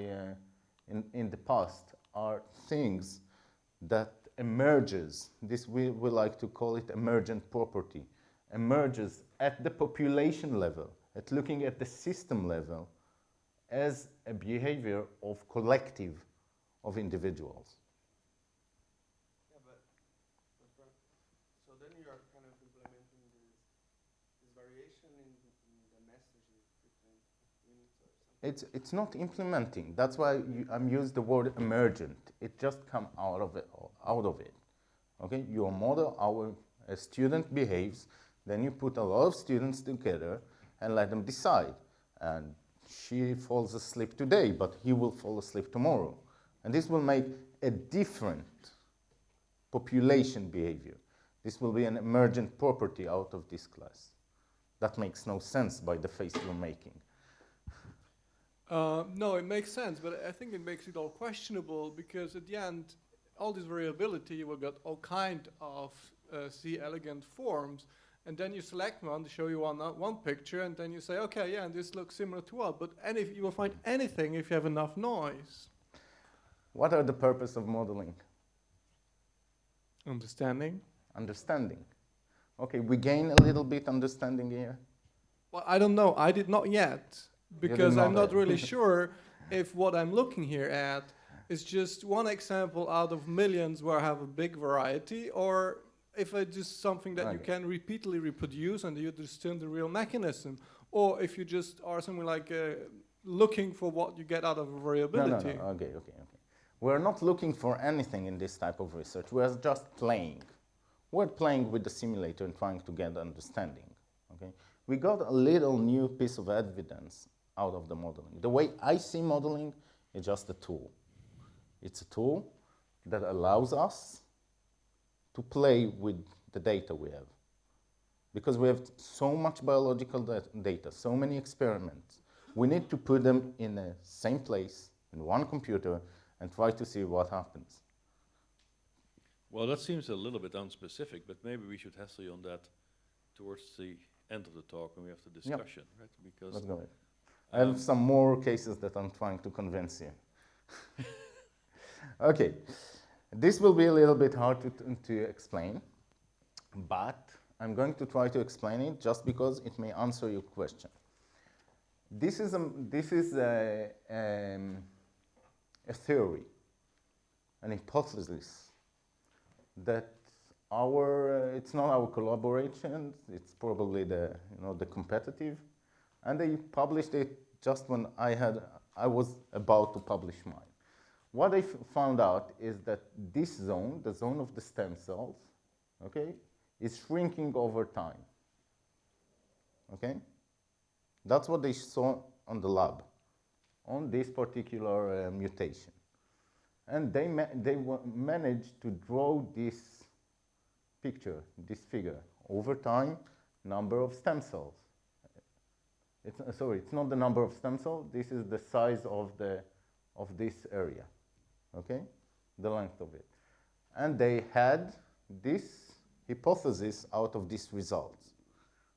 in the past, are things that emerges. This we like to call it emergent property. Emerges at the population level, at looking at the system level, as a behavior of collective of individuals.
Yeah, but so then you are kind of implementing this variation in the messages between units or something.
It's not implementing. That's why I'm using the word emergent. It just comes out of it. Okay, your model, how a student behaves, then you put a lot of students together and let them decide. And she falls asleep today, but he will fall asleep tomorrow. And this will make a different population behavior. This will be an emergent property out of this class. That makes no sense by the face you're making.
No, it makes sense, but I think it makes it all questionable because at the end, all this variability, you will get all kind of C elegant forms, and then you select one to show you one picture, and then you say, okay, yeah, and this looks similar to what, but you will find anything if you have enough noise.
What are the purpose of modeling?
Understanding.
Understanding. Okay, we gain a little bit understanding here.
Well, I don't know. I did not yet, because I'm not
yet.
really sure if what I'm looking here at is just one example out of millions where I have a big variety, or if I do something that you
Okay.
can repeatedly reproduce and you understand the real mechanism, or if you just are something like looking for what you get out of a
No,
variability.
okay. We're not looking for anything in this type of research. We're just playing. We're playing with the simulator and trying to get understanding. Okay? We got a little new piece of evidence out of the modeling. The way I see modeling is just a tool. It's a tool that allows us to play with the data we have. Because we have so much biological data, so many experiments, we need to put them in the same place, in one computer, and try to see what happens.
Well, that seems a little bit unspecific, but maybe we should hassle you on that towards the end of the talk when we have the discussion, right? Because
Let's go ahead. I have some more cases that I'm trying to convince you. Okay, this will be a little bit hard to explain, but I'm going to try to explain it just because it may answer your question. This is a theory, an hypothesis that it's not our collaboration, it's probably the competitive, and they published it just when I was about to publish mine. What I found out is that this zone, the zone of the stem cells, okay, is shrinking over time. Okay? That's what they saw on the lab, on this particular mutation. And they managed to draw this picture, this figure, over time, number of stem cells. It's not the number of stem cells, this is the size of this area, okay? The length of it. And they had this hypothesis out of these results,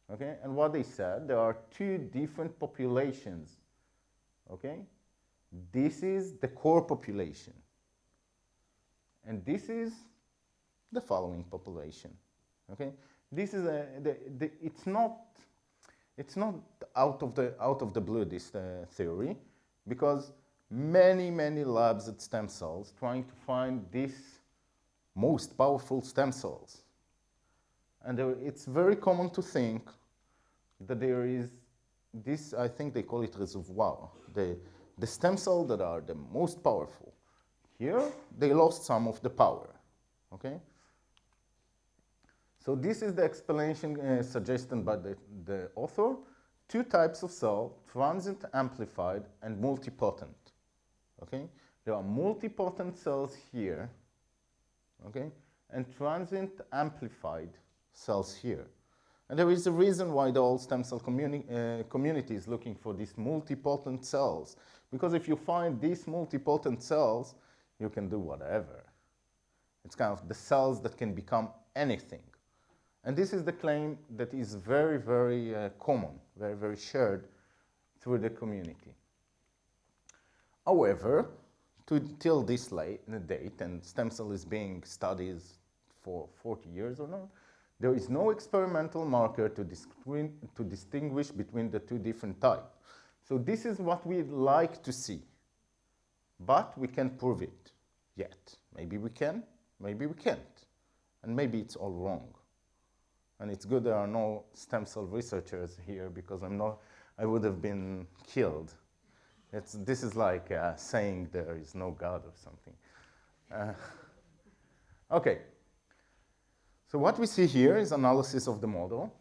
okay? And what they said, there are two different populations, okay? This is the core population. And this is the following population, okay? This is it's not out of the blue, this theory, because many labs at stem cells trying to find these most powerful stem cells. And it's very common to think that there is this, I think they call it reservoir, the stem cells that are the most powerful. Here, they lost some of the power, okay? So this is the explanation suggested by the author. Two types of cell, transient amplified and multipotent, okay? There are multipotent cells here, okay? And transient amplified cells here. And there is a reason why the whole stem cell community is looking for these multipotent cells. Because if you find these multipotent cells, you can do whatever. It's kind of the cells that can become anything. And this is the claim that is very common, very shared through the community. However, till this date, and stem cell is being studied for 40 years or not, there is no experimental marker to distinguish between the two different types. So this is what we'd like to see, but we can't prove it yet. Maybe we can, maybe we can't, and maybe it's all wrong. And it's good there are no stem cell researchers here because I would have been killed. This is like saying there is no God or something. Okay. So what we see here is analysis of the model,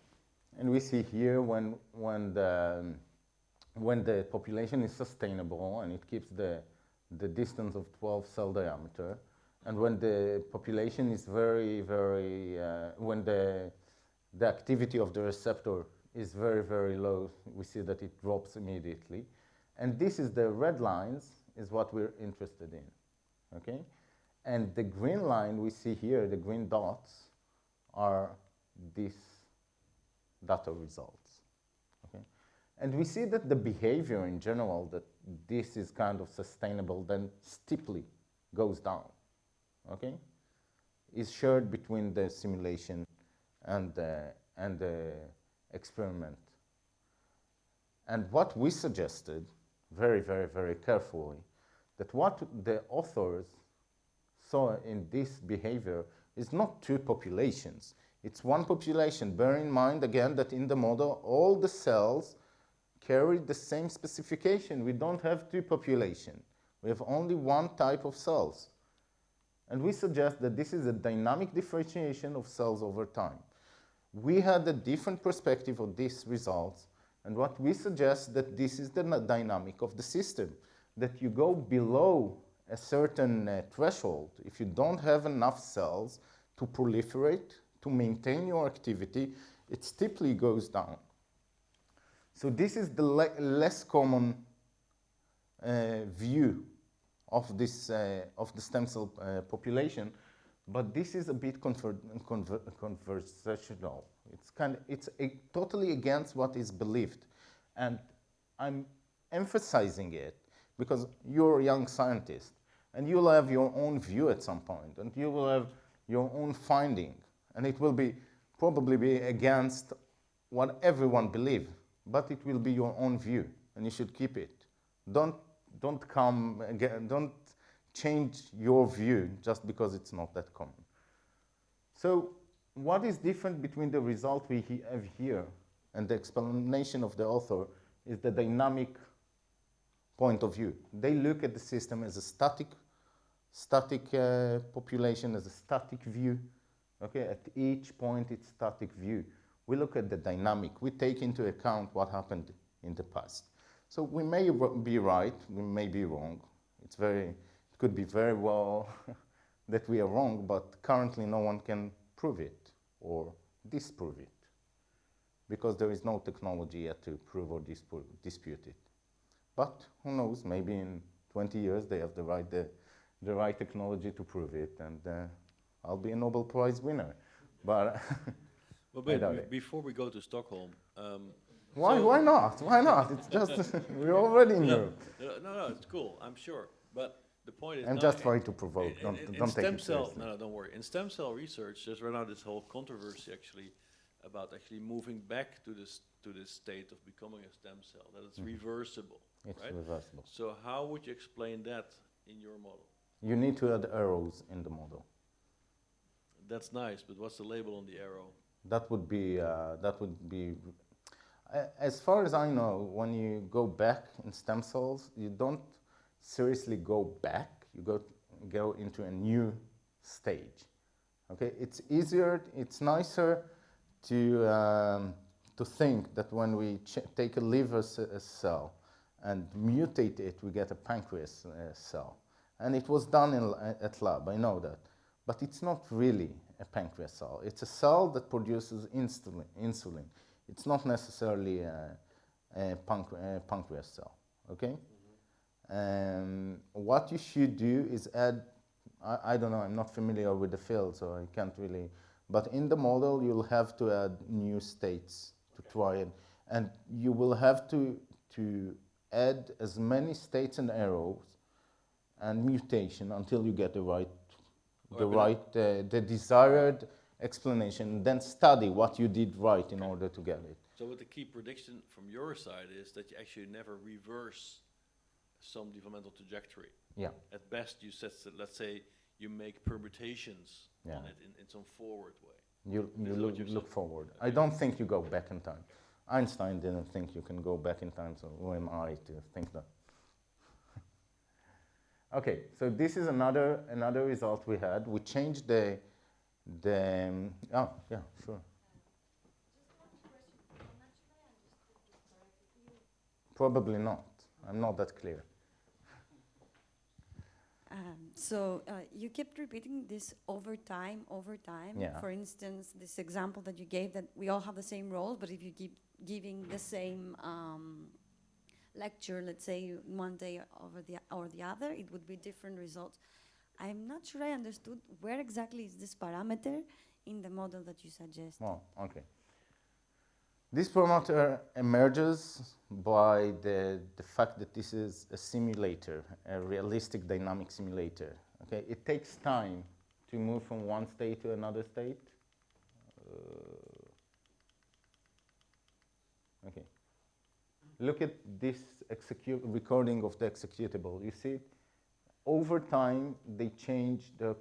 and we see here when the population is sustainable and it keeps the distance of 12 cell diameter, and when the population is when the activity of the receptor is very low, we see that it drops immediately. And this is the red lines is what we're interested in, okay? And the green line we see here, the green dots, are these data results, okay? And we see that the behavior in general, that this is kind of sustainable, then steeply goes down, okay? Is shared between the simulation and the experiment. And what we suggested, very carefully, that what the authors saw in this behavior is not two populations. It's one population. Bear in mind again that in the model, all the cells carry the same specification. We don't have two populations. We have only one type of cells. And we suggest that this is a dynamic differentiation of cells over time. We had a different perspective of these results, and what we suggest that this is the dynamic of the system, that you go below a certain threshold. If you don't have enough cells to proliferate, to maintain your activity, it steeply goes down. So this is the less common view of this of the stem cell population, but this is a bit conversational. It's totally against what is believed, and I'm emphasizing it because you're a young scientist and you'll have your own view at some point, and you will have your own finding, and it will be probably be against what everyone believes, but it will be your own view, and you should keep it. Don't come again, don't change your view just because it's not that common. So what is different between the result we have here and the explanation of the author is the dynamic point of view. They look at the system as a static population, as a static view. Okay, at each point it's static view. We look at the dynamic. We take into account what happened in the past. So we may be right, we may be wrong. It could be very well that we are wrong, but currently no one can prove it or disprove it because there is no technology yet to prove or dispute it. But who knows, maybe in 20 years they have the right technology to prove it, and I'll be a Nobel Prize winner. But
well, before we go to Stockholm,
why not? Why not? It's just we already knew.
No, it's cool. I'm sure, but the point is,
I'm just trying to provoke. Don't take it seriously.
No, don't worry. In stem cell research, there's right now this whole controversy actually about actually moving back to this state of becoming a stem cell, that it's reversible.
It's
right?
reversible.
So how would you explain that in your model?
You need to add arrows in the model.
That's nice, but what's the label on the arrow?
That would be as far as I know, when you go back in stem cells, you don't seriously go back. You go into a new stage. Okay, it's easier, it's nicer to think that when we take a liver cell and mutate it, we get a pancreas cell. And it was done at lab, I know that. But it's not really a pancreas cell. It's a cell that produces insulin. It's not necessarily a pancreas cell, okay? What you should do is add, I don't know, I'm not familiar with the field, so I can't really, but in the model you'll have to add new states to try it. And you will have to add as many states and arrows and mutation until you get the desired explanation, then study what you did right in order to get it.
So what the key prediction from your side is that you actually never reverse some developmental trajectory.
Yeah.
At best, you set, let's say, you make permutations
Yeah.
on it in some forward way.
You look forward. I don't think you go back in time. Einstein didn't think you can go back in time, so who am I to think that? Okay, so this is another result we had. We changed oh yeah, sure. Probably not. I'm not that clear.
So you kept repeating this over time.
Yeah.
For instance, this example that you gave, that we all have the same roles, but if you keep giving the same lecture, let's say one day or the other, it would be different results. I'm not sure I understood where exactly is this parameter in the model that you suggest.
Well, okay. This parameter emerges by the fact that this is a simulator, a realistic dynamic simulator. Okay, it takes time to move from one state to another state. Okay. Look at this recording of the executable. You see it? over time they change the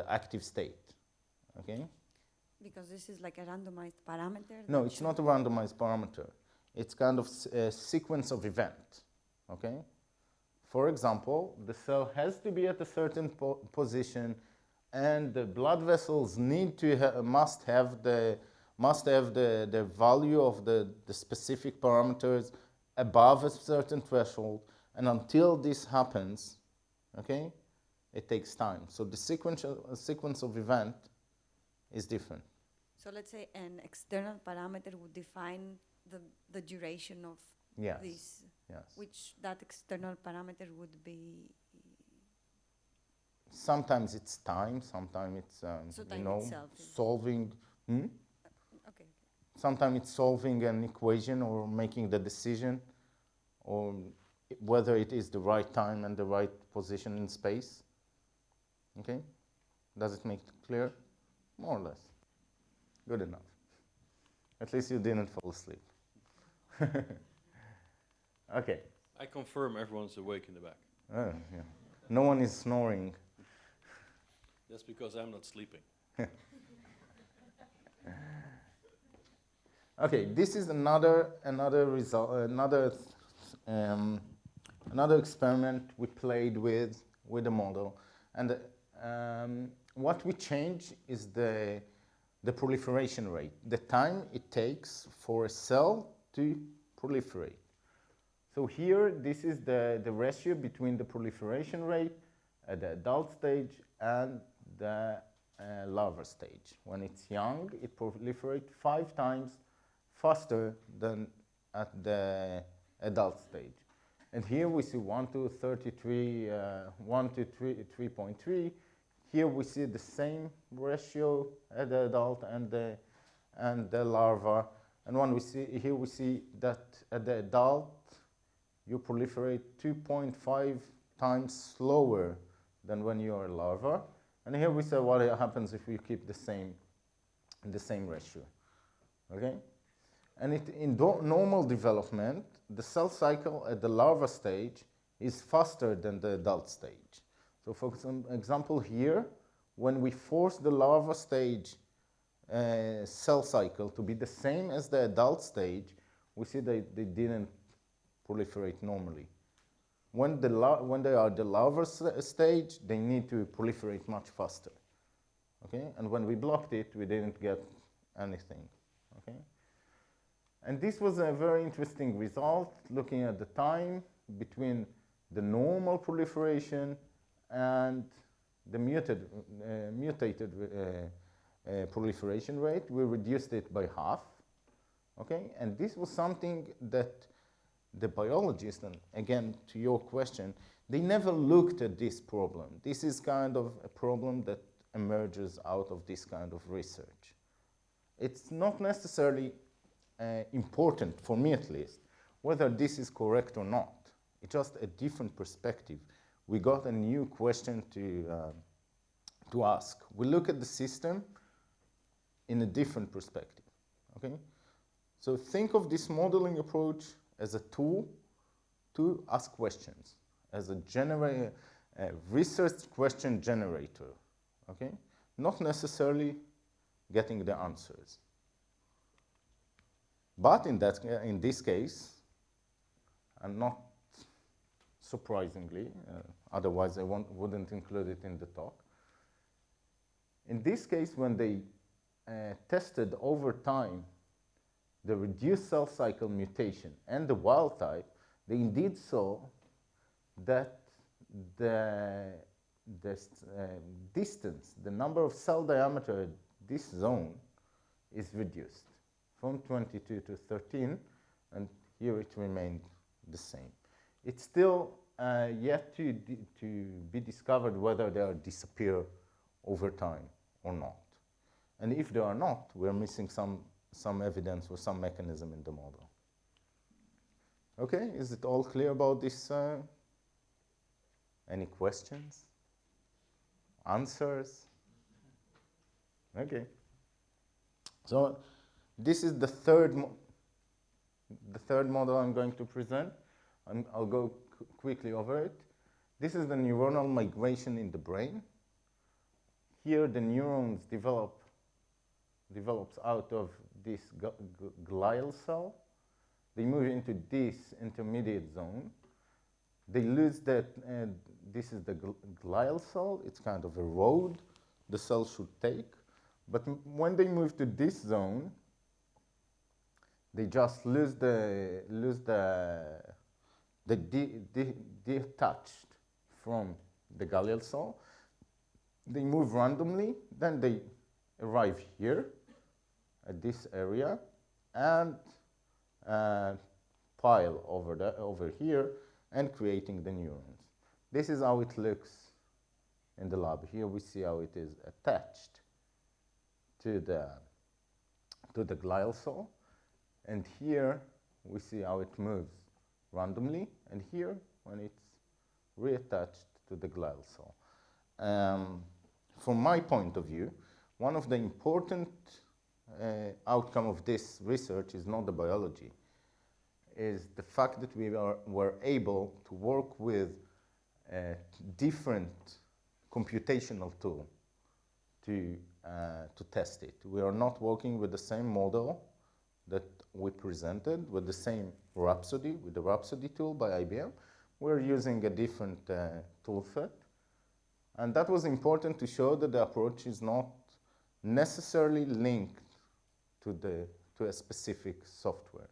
active state. Okay?
Because this is like a randomized parameter?
No,
that
it's not a randomized parameter. It's kind of a sequence of events. Okay? For example, the cell has to be at a certain position, and the blood vessels need to must have the value of the specific parameters above a certain threshold, and until this happens, okay, it takes time. So the sequence of event is different.
So let's say an external parameter would define the duration of
Yes.
this,
Yes.
which that external parameter would be.
Sometimes it's time, sometimes it's
So
you
time
know,
itself is-
solving.
Okay.
Sometimes it's solving an equation or making the decision, or whether it is the right time and the right position in space. Okay? Does it make it clear? More or less. Good enough. At least you didn't fall asleep. Okay.
I confirm everyone's awake in the back.
Oh, yeah. No one is snoring.
That's because I'm not sleeping.
Okay, this is another result, another experiment we played with the model, and what we change is the proliferation rate, the time it takes for a cell to proliferate. So here, this is the ratio between the proliferation rate at the adult stage and the larva stage. When it's young, it proliferates 5 times faster than at the adult stage. And here we see 1 to 33, 1 to 3.3. Here we see the same ratio at the adult and the larva. And when we see here, we see that at the adult, you proliferate 2.5 times slower than when you are a larva. And here we say what happens if we keep the same ratio. Okay? And in normal development, the cell cycle at the larva stage is faster than the adult stage. So for example here, when we force the larva stage cell cycle to be the same as the adult stage, we see that they didn't proliferate normally. When they are the larva stage, they need to proliferate much faster. Okay? And when we blocked it, we didn't get anything. Okay? And this was a very interesting result, looking at the time between the normal proliferation and the mutated proliferation rate. We reduced it by half. Okay? And this was something that the biologists, and again to your question, they never looked at this problem. This is kind of a problem that emerges out of this kind of research. It's not necessarily important, for me at least, whether this is correct or not. It's just a different perspective. We got a new question to ask. We look at the system in a different perspective. Okay? So think of this modeling approach as a tool to ask questions, as a research question generator. Okay? Not necessarily getting the answers. But in this case, and not surprisingly, otherwise I wouldn't include it in the talk. In this case, when they tested over time the reduced cell cycle mutation and the wild type, they indeed saw that the distance, the number of cell diameter in this zone is reduced from 22 to 13, and here it remained the same. It's still yet to be discovered whether they are disappear over time or not. And if they are not, we're missing some evidence or some mechanism in the model. Okay, is it all clear about this? Any questions? Answers? Okay. So this is the third model I'm going to present. I'll go quickly over it. This is the neuronal migration in the brain. Here the neurons develops out of this glial cell. They move into this intermediate zone. They lose that, this is the glial cell. It's kind of a road the cell should take. But when they move to this zone, they just detached from the glial cell. They move randomly, then they arrive here at this area and pile over here and creating the neurons. This is how it looks in the lab. Here we see how it is attached to the glial cell, and here we see how it moves randomly, and here when it's reattached to the glial cell. From my point of view, one of the important outcome of this research is not the biology, is the fact that we were able to work with a different computational tool to test it. We are not working with the same model that we presented, with the same Rhapsody, with the Rhapsody tool by IBM. We're using a different tool set. And that was important to show that the approach is not necessarily linked to a specific software.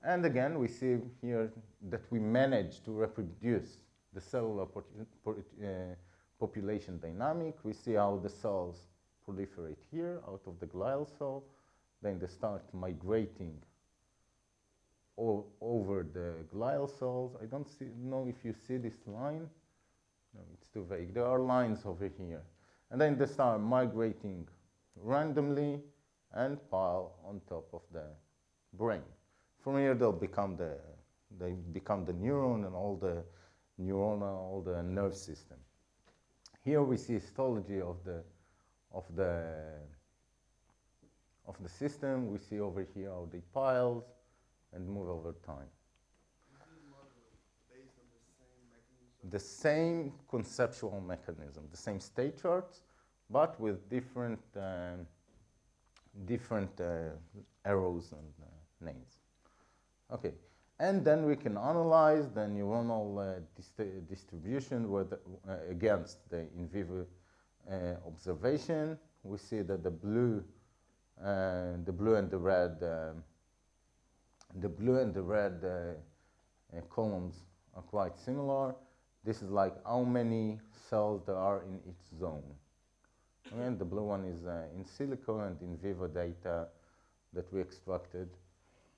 And again, we see here that we managed to reproduce the cellular population dynamic. We see how the cells proliferate here out of the glial cell. Then they start migrating all over the glial cells. I don't know if you see this line. No, it's too vague. There are lines over here. And then they start migrating randomly and pile on top of the brain. From here, they become the neuron and all the nerve system. Here we see histology of the system. We see over here how they pile and move over time. The same conceptual mechanism, the same state charts, but with different arrows and names. Okay, and then we can analyze the neuronal distribution against the in vivo observation. We see that the blue and the red columns are quite similar. This is like how many cells there are in each zone. And the blue one is in silico and in vivo data that we extracted.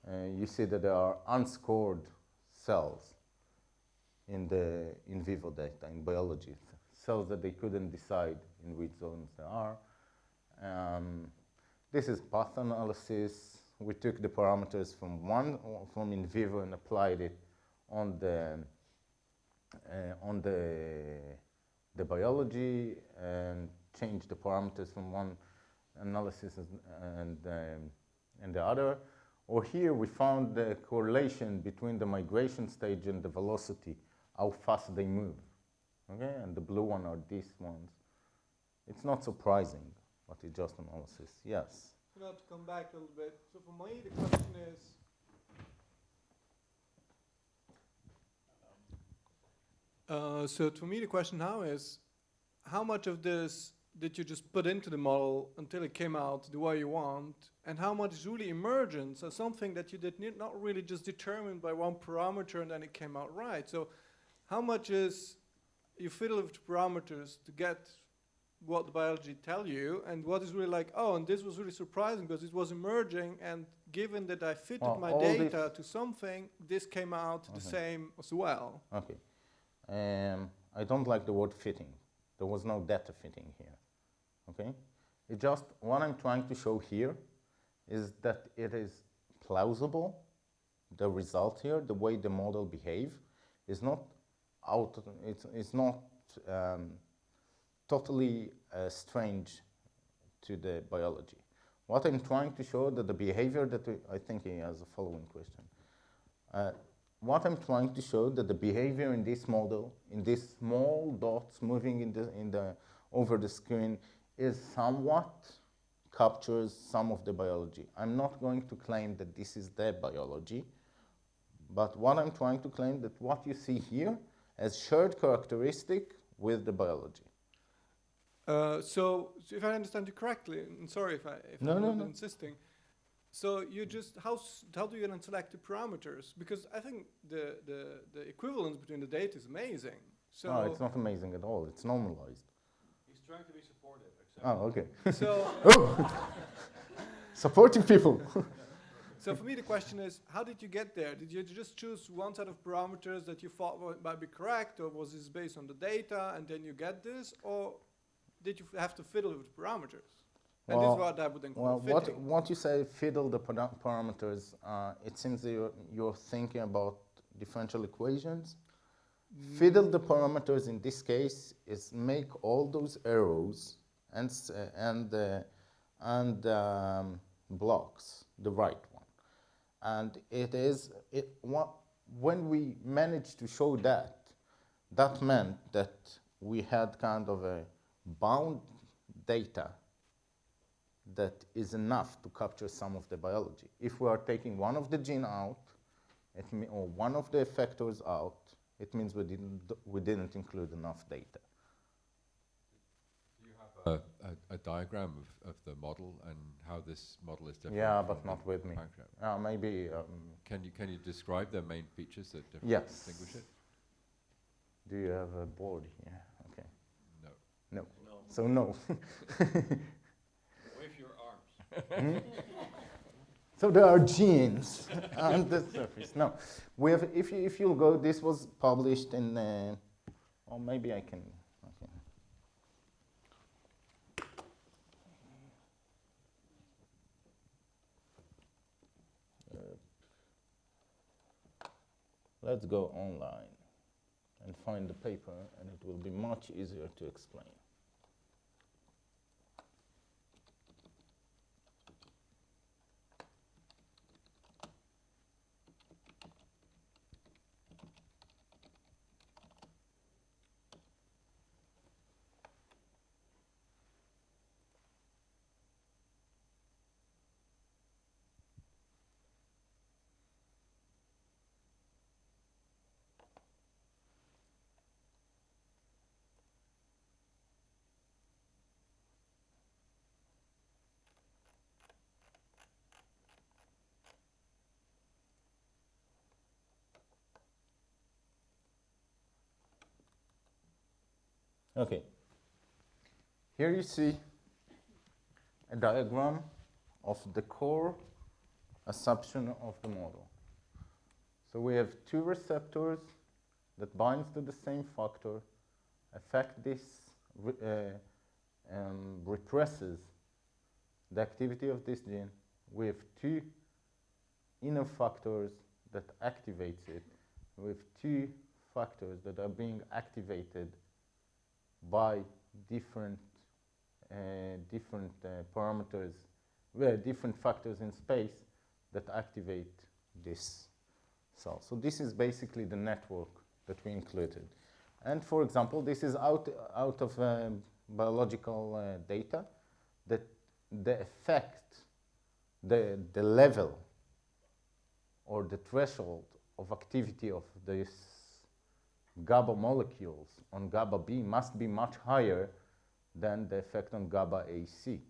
You see that there are unscored cells in the in vivo data, in biology, cells that they couldn't decide in which zones there are. This is path analysis. We took the parameters from in vivo and applied it on the biology and changed the parameters from one analysis and the other. Or here we found the correlation between the migration stage and the velocity, how fast they move. Okay, and the blue one are these ones. It's not surprising, but it's just analysis. Yes.
You know, to come back a little bit. So for me, the question is, so to me the question now is, how much of this did you just put into the model until it came out the way you want, and how much is really emergent, so something that you did not really just determine by one parameter and then it came out right. So how much is you fiddle with the parameters to get what the biology tell you, and what is really like, oh, and this was really surprising because it was emerging, and given that I fitted my data to something, this came out the same as well.
Okay. I don't like the word fitting. There was no data fitting here. Okay? It just, what I'm trying to show here is that it is plausible. The result here, the way the model behave, is not it's not totally strange to the biology. What I'm trying to show that the behavior that I think he has a following question. what I'm trying to show that the behavior in this model, in these small dots moving over the screen, is somewhat captures some of the biology. I'm not going to claim that this is the biology, but what I'm trying to claim that what you see here as shared characteristic with the biology.
So if I understand you correctly, and sorry if I'm a little bit insisting, so you just, how do you then select the parameters? Because I think the equivalence between the data is amazing. So
Oh, it's not amazing at all. It's normalized.
He's trying to be supportive.
Oh, okay.
So,
Supporting people.
so for me the question is, how did you get there? Did you just choose one set of parameters that you thought might be correct, or was this based on the data and then you get this, or did you have to fiddle with parameters? And this is what I would include.
Well, what you say, fiddle the parameters, it seems that you're thinking about differential equations. Fiddle the parameters in this case is make all those arrows and blocks the right one, and when we managed to show that, that meant that we had kind of a bound data that is enough to capture some of the biology. If we are taking one of the gene out, or one of the effectors out, it means we didn't include enough data.
Do you have a diagram of the model and how this model is different?
Yeah, but not with me. Maybe.
Can you describe the main features that
Yes.
distinguish it?
Do you have a board here? Okay.
No.
No.
No.
So no.
Wave your arms.
So there are genes on the surface. No, we have. If you'll go, this was published in. Or maybe I can. Okay. Let's go online and find the paper, and it will be much easier to explain. Okay. Here you see a diagram of the core assumption of the model. So we have two receptors that binds to the same factor, affect this, represses the activity of this gene. We have two inner factors that activates it. We have two factors that are being activated by different parameters, different factors in space that activate this cell. So this is basically the network that we included. And for example, this is out of biological data, that the effect, the level or the threshold of activity of this GABA molecules on GABA B must be much higher than the effect on GABA AC.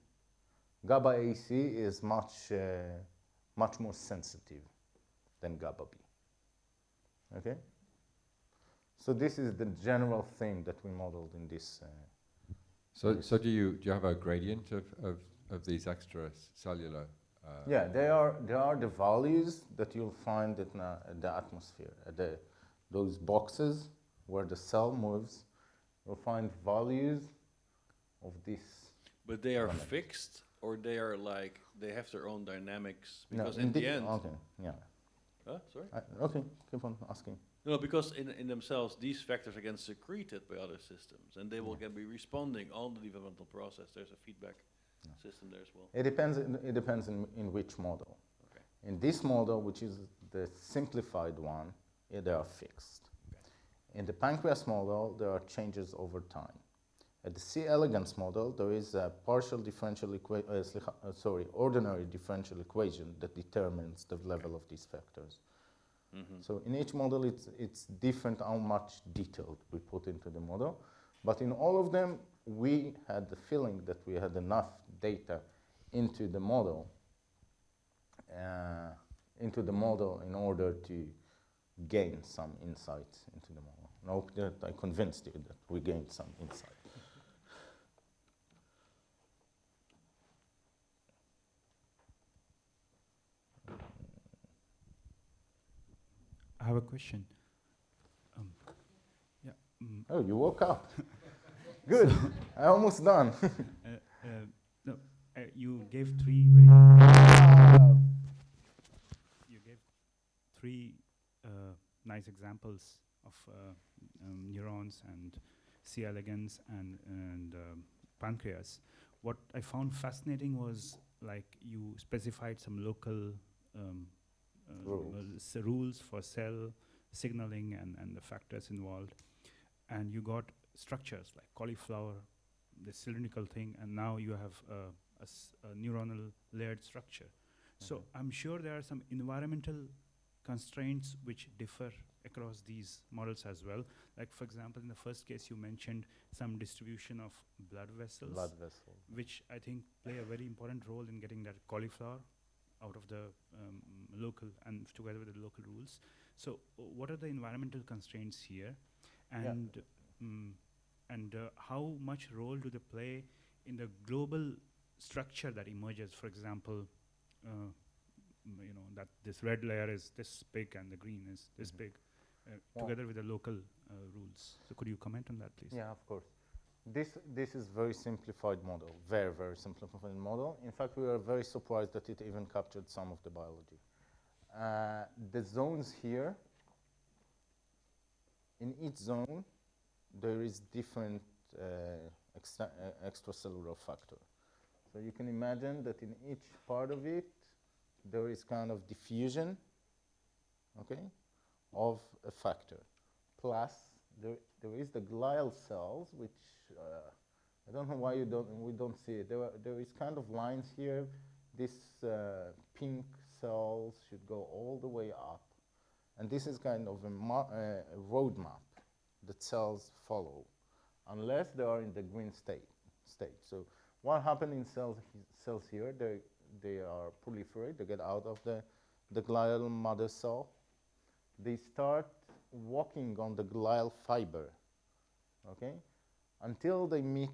GABA AC is much more sensitive than GABA B. Okay? So this is the general thing that we modeled in this.
So do you have a gradient of these extracellular?
Yeah, they are the values that you'll find in the atmosphere. Those boxes where the cell moves, you'll find values of this.
But they are
element.
fixed, or they are like, they have their own dynamics?
No,
Because in the end...
Okay, yeah.
Huh? Sorry?
Okay, keep on asking.
No, because in themselves, these factors are getting secreted by other systems, and they will be responding on the developmental process. There's a feedback system there as well.
It depends in which model.
Okay.
In this model, which is the simplified one, they are fixed. In the pancreas model, there are changes over time. At the C. elegans model, there is a ordinary differential equation that determines the level of these factors. So in each model, it's different how much detail we put into the model. But in all of them, we had the feeling that we had enough data into the model in order to gain some insights into the model. I hope that I convinced you that we gained some insight.
I have a question.
Oh, you woke up. Good. I'm almost done.
No, you gave three very nice examples of neurons and C. elegans and pancreas. What I found fascinating was like you specified some local rules for cell signaling and the factors involved, and you got structures like cauliflower, the cylindrical thing, and now you have a neuronal layered structure. So I'm sure there are some environmental constraints which differ across these models as well. Like for example, in the first case you mentioned some distribution of blood vessels, which I think play a very important role in getting that cauliflower out of the local and together with the local rules. So what are the environmental constraints here? And how much role do they play in the global structure that emerges? For example, that this red layer is this big and the green is this big, together with the local rules. So could you comment on that, please?
Yeah, of course. This is very simplified model, very, very simplified model. In fact, we were very surprised that it even captured some of the biology. The zones here, in each zone, there is different extracellular factor. So you can imagine that in each part of it, there is kind of diffusion, okay, of a factor. Plus, there is the glial cells, which I don't know why we don't see it. There is kind of lines here. This pink cells should go all the way up. And this is kind of a roadmap that cells follow, unless they are in the green state. So what happens in cells here, they are proliferate, they get out of the glial mother cell. They start walking on the glial fiber, okay, until they meet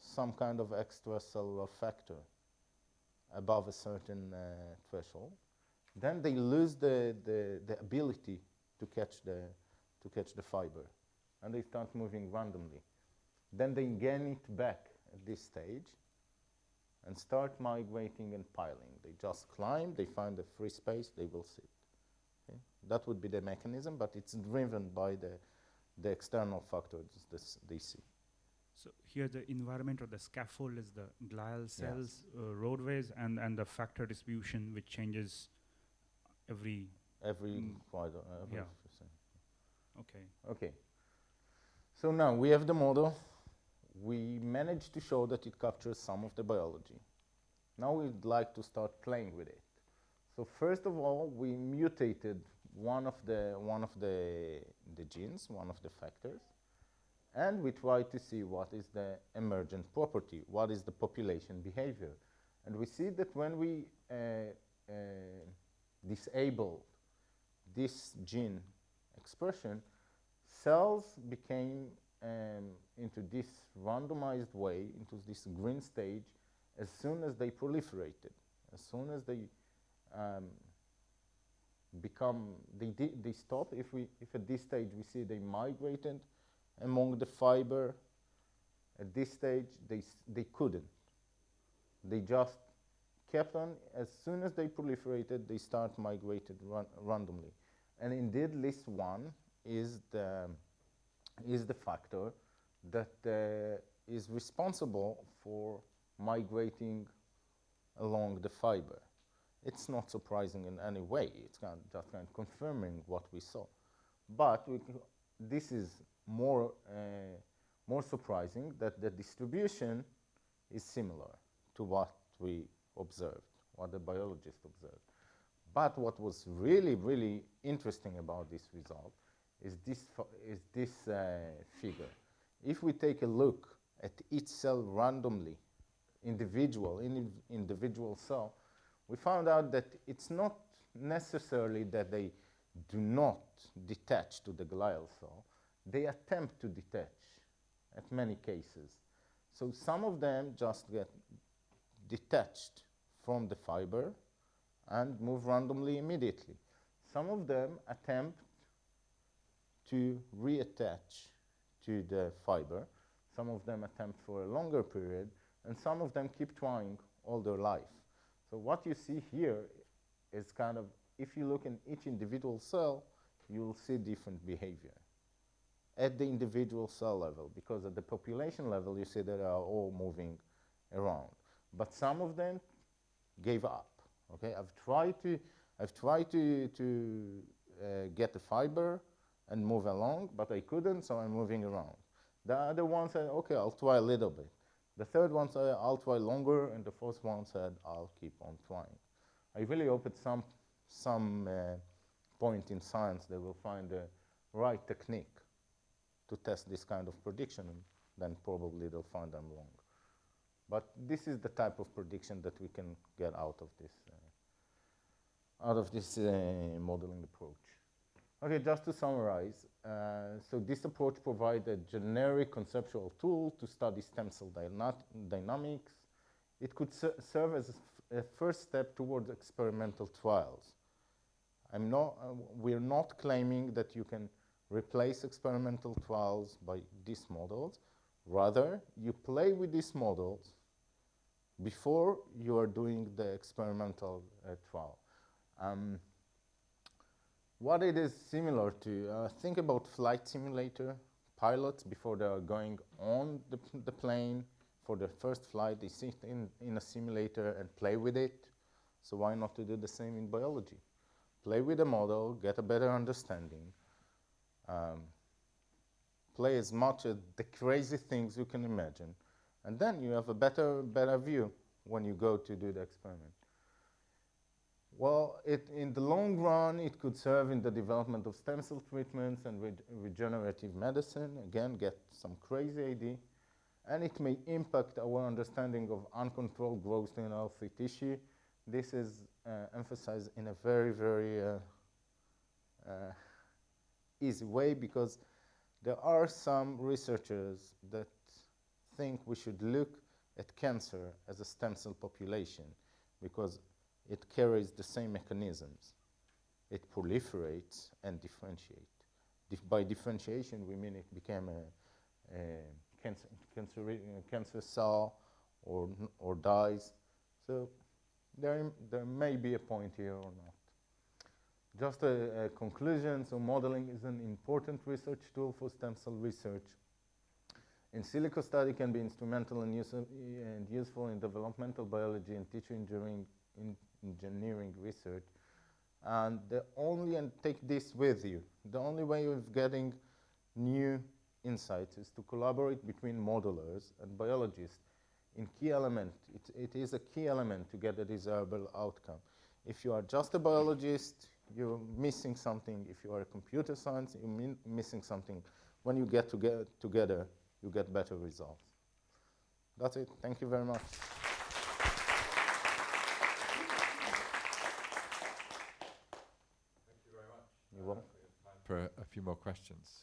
some kind of extracellular factor above a certain threshold. Then they lose the ability to catch the fiber, and they start moving randomly. Then they gain it back at this stage and start migrating and piling. They just climb, they find a free space, they will sit. Okay? That would be the mechanism, but it's driven by the external factors they see.
So here the environment or the scaffold is the glial cells, roadways, and the factor distribution which changes every
quarter.
Okay.
So now we have the model. We managed to show that it captures some of the biology. Now we'd like to start playing with it. So first of all, we mutated one of the genes, one of the factors, and we tried to see what is the emergent property, what is the population behavior. And we see that when we disable this gene expression, cells became into this randomized way, into this green stage, as soon as they proliferated, as soon as they they stop. If at this stage we see they migrated among the fiber, at this stage they couldn't. They just kept on. As soon as they proliferated, they start migrated randomly. And indeed, LIS1 is the factor that is responsible for migrating along the fiber. It's not surprising in any way. It's just kind of confirming what we saw. But this is more surprising, that the distribution is similar to what we observed, what the biologists observed. But what was really, really interesting about this result is this figure. If we take a look at each cell randomly, individual cell, we found out that it's not necessarily that they do not detach to the glial cell. They attempt to detach at many cases. So some of them just get detached from the fiber and move randomly immediately. Some of them attempt to reattach to the fiber. Some of them attempt for a longer period, and some of them keep trying all their life. So what you see here is kind of, if you look in each individual cell, you'll see different behavior at the individual cell level, because at the population level, you see that they are all moving around. But some of them gave up. Okay, I've tried to get the fiber and move along, but I couldn't, so I'm moving around. The other one said, okay, I'll try a little bit. The third one said, I'll try longer, and the fourth one said, I'll keep on trying. I really hope at some point in science they will find the right technique to test this kind of prediction, and then probably they'll find I'm wrong. But this is the type of prediction that we can get out of this modeling approach. Okay, just to summarize, so this approach provides a generic conceptual tool to study stem cell dynamics. It could serve as a first step towards experimental trials. We're not claiming that you can replace experimental trials by these models. Rather, you play with these models before you are doing the experimental trial. What it is similar to, think about flight simulator. Pilots, before they are going on the plane for their first flight, they sit in a simulator and play with it. So why not to do the same in biology? Play with the model, get a better understanding, play as much of the crazy things you can imagine, and then you have a better view when you go to do the experiment. Well, in the long run, it could serve in the development of stem cell treatments and regenerative medicine. Again, get some crazy idea. And it may impact our understanding of uncontrolled growth in healthy tissue. This is emphasized in a very, very easy way, because there are some researchers that think we should look at cancer as a stem cell population, because it carries the same mechanisms. It proliferates and differentiates. By differentiation, we mean it became a cancer cell or dies. So there may be a point here or not. Just a conclusion, so modeling is an important research tool for stem cell research. In silico study can be instrumental and useful in developmental biology and tissue engineering research. And and take this with you, the only way of getting new insights is to collaborate between modelers and biologists in key element. It is a key element to get a desirable outcome. If you are just a biologist, you're missing something. If you are a computer science, you're missing something. When you get together, you get better results. That's it. Thank you very much. You're welcome.
Time for a few more questions.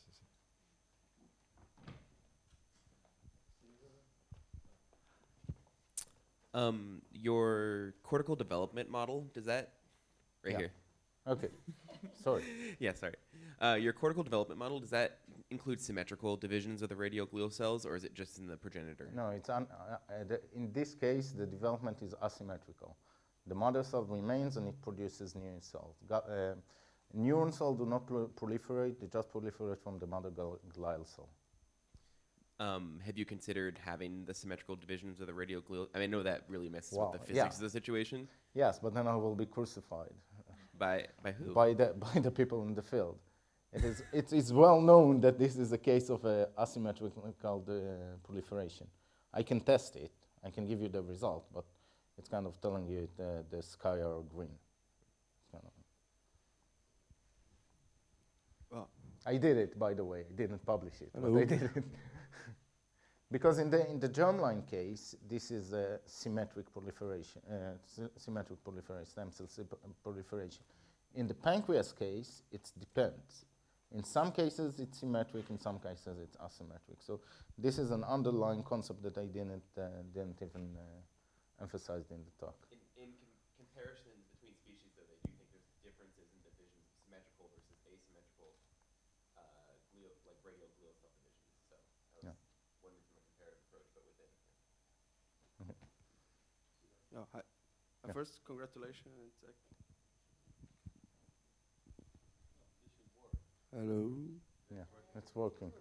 Your cortical development model, does that, right here?
Okay, sorry.
Yeah, sorry. Your cortical development model, does that include symmetrical divisions of the radioglial cells, or is it just in the progenitor?
No, it's in this case, the development is asymmetrical. The mother cell remains and it produces new cells. Neuron cells do not proliferate, they just proliferate from the mother glial cell.
Have you considered having the symmetrical divisions of the radioglial? I know that really messes with the physics of the situation.
Yes, but then I will be crucified.
By who?
By the people in the field. It is well known that this is a case of asymmetrical proliferation. I can test it. I can give you the result, but it's kind of telling you the sky are green. Kind of.
Well,
I did it, by the way. I didn't publish it,
Hello.
but I did it. Because in the germline case, this is a symmetric proliferation, stem cell proliferation. In the pancreas case, it depends. In some cases, it's symmetric. In some cases, it's asymmetric. So this is an underlying concept that I didn't even emphasize in the talk.
In comparison between species, though, they do think there's differences in divisions of symmetrical versus asymmetrical like radial glial subdivisions. So that was wondering from a comparative approach, but within.
Oh, hi.
Yeah.
First, congratulations. Hello.
Yeah, it's working.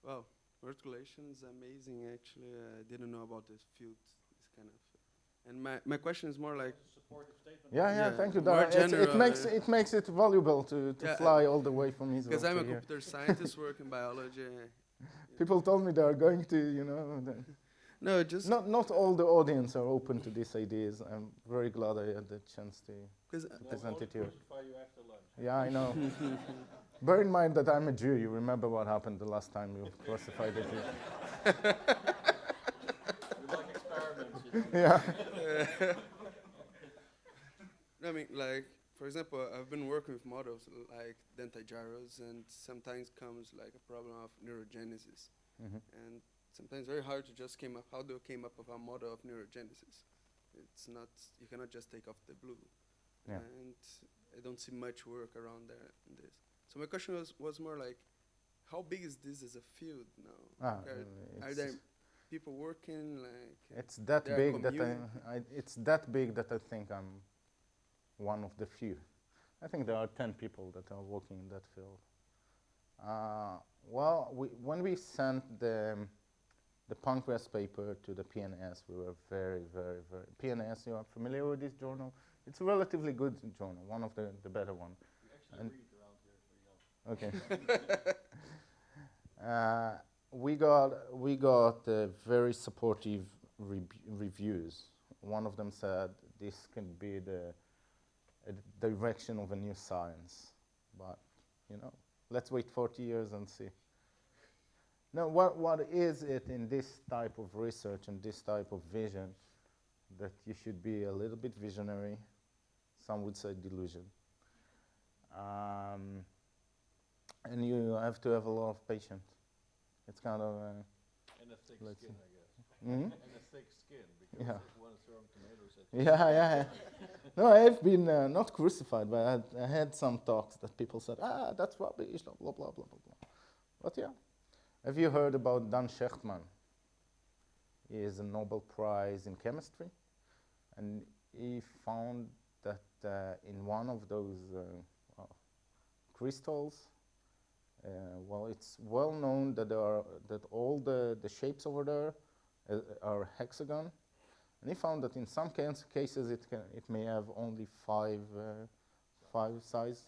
Wow, congratulations, amazing. Actually, I didn't know about this field, this kind of. And my question is more like.
Yeah, thank you,
more
Dara.
general,
It makes it valuable to fly all the way from Israel.
Because I'm
to
a
here.
computer scientist working biology.
People told me they are going to,
No, just
not all the audience are open to these ideas. I'm very glad I had the chance to present it here. Yeah, I know. Bear in mind that I'm a Jew. You remember what happened the last time you crucified a Jew. Yeah.
I mean, like, for example, I've been working with models like dentagyros, and sometimes comes like a problem of neurogenesis. And sometimes very hard to just came up, how do you came up with a model of neurogenesis? It's not, you cannot just take off the blue.
Yeah.
And I don't see much work around there in this. So my question was more like, how big is this as a field now? Are there people working like?
It's that
there
big that
community?
it's that big that I think I'm one of the few. I think there are 10 people that are working in that field. Well, when we sent the pancreas paper to the PNS, we were very, very, very. PNS, you are familiar with this journal? It's a relatively good journal, one of the better ones.
We actually read around here, so
Okay. We got very supportive reviews. One of them said this can be the direction of a new science, but let's wait 40 years and see. Now, what is it in this type of research and this type of vision that you should be a little bit visionary? Some would say delusion. And you have to have a lot of patience. It's kind of
and a thick
let's
skin,
see.
I guess.
Mhm.
And a thick skin, because
Yeah.
if you want to throw tomatoes at you.
Yeah. No, I've been not crucified, but I had some talks that people said, that's rubbish, blah, blah, blah, blah, blah. But yeah. Have you heard about Dan Shechtman? He is a Nobel Prize in chemistry. And he found that in one of those crystals, it's well known that that all the shapes over there are hexagon. And he found that in some cases it may have only five sides.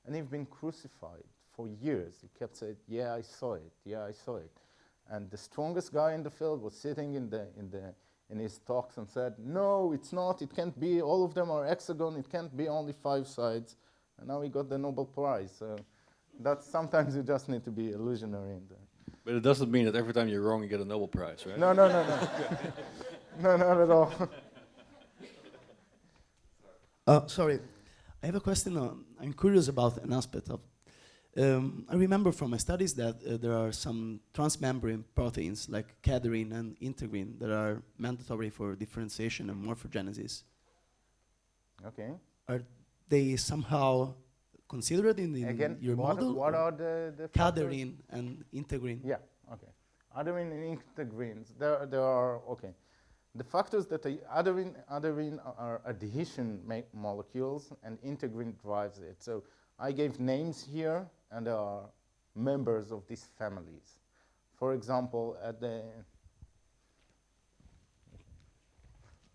And he's been crucified for years. He kept saying, "Yeah, I saw it. Yeah, I saw it." And the strongest guy in the field was sitting in his talks and said, "No, it's not. It can't be. All of them are hexagon. It can't be only 5 sides." And now he got the Nobel Prize. So that's sometimes you just need to be illusionary in there.
But it doesn't mean that every time you're wrong, you get a Nobel Prize, right?
No. No, not at all.
Sorry, I have a question. I'm curious about an aspect of. I remember from my studies that there are some transmembrane proteins like cadherin and integrin that are mandatory for differentiation and morphogenesis.
Okay.
Are they somehow considered in
Again,
your model?
What are the factors?
cadherin and integrin?
Yeah. Okay. Adenine and integrins. There are okay. The factors that adenine are adhesion molecules, and integrin drives it. So I gave names here, and there are members of these families. For example,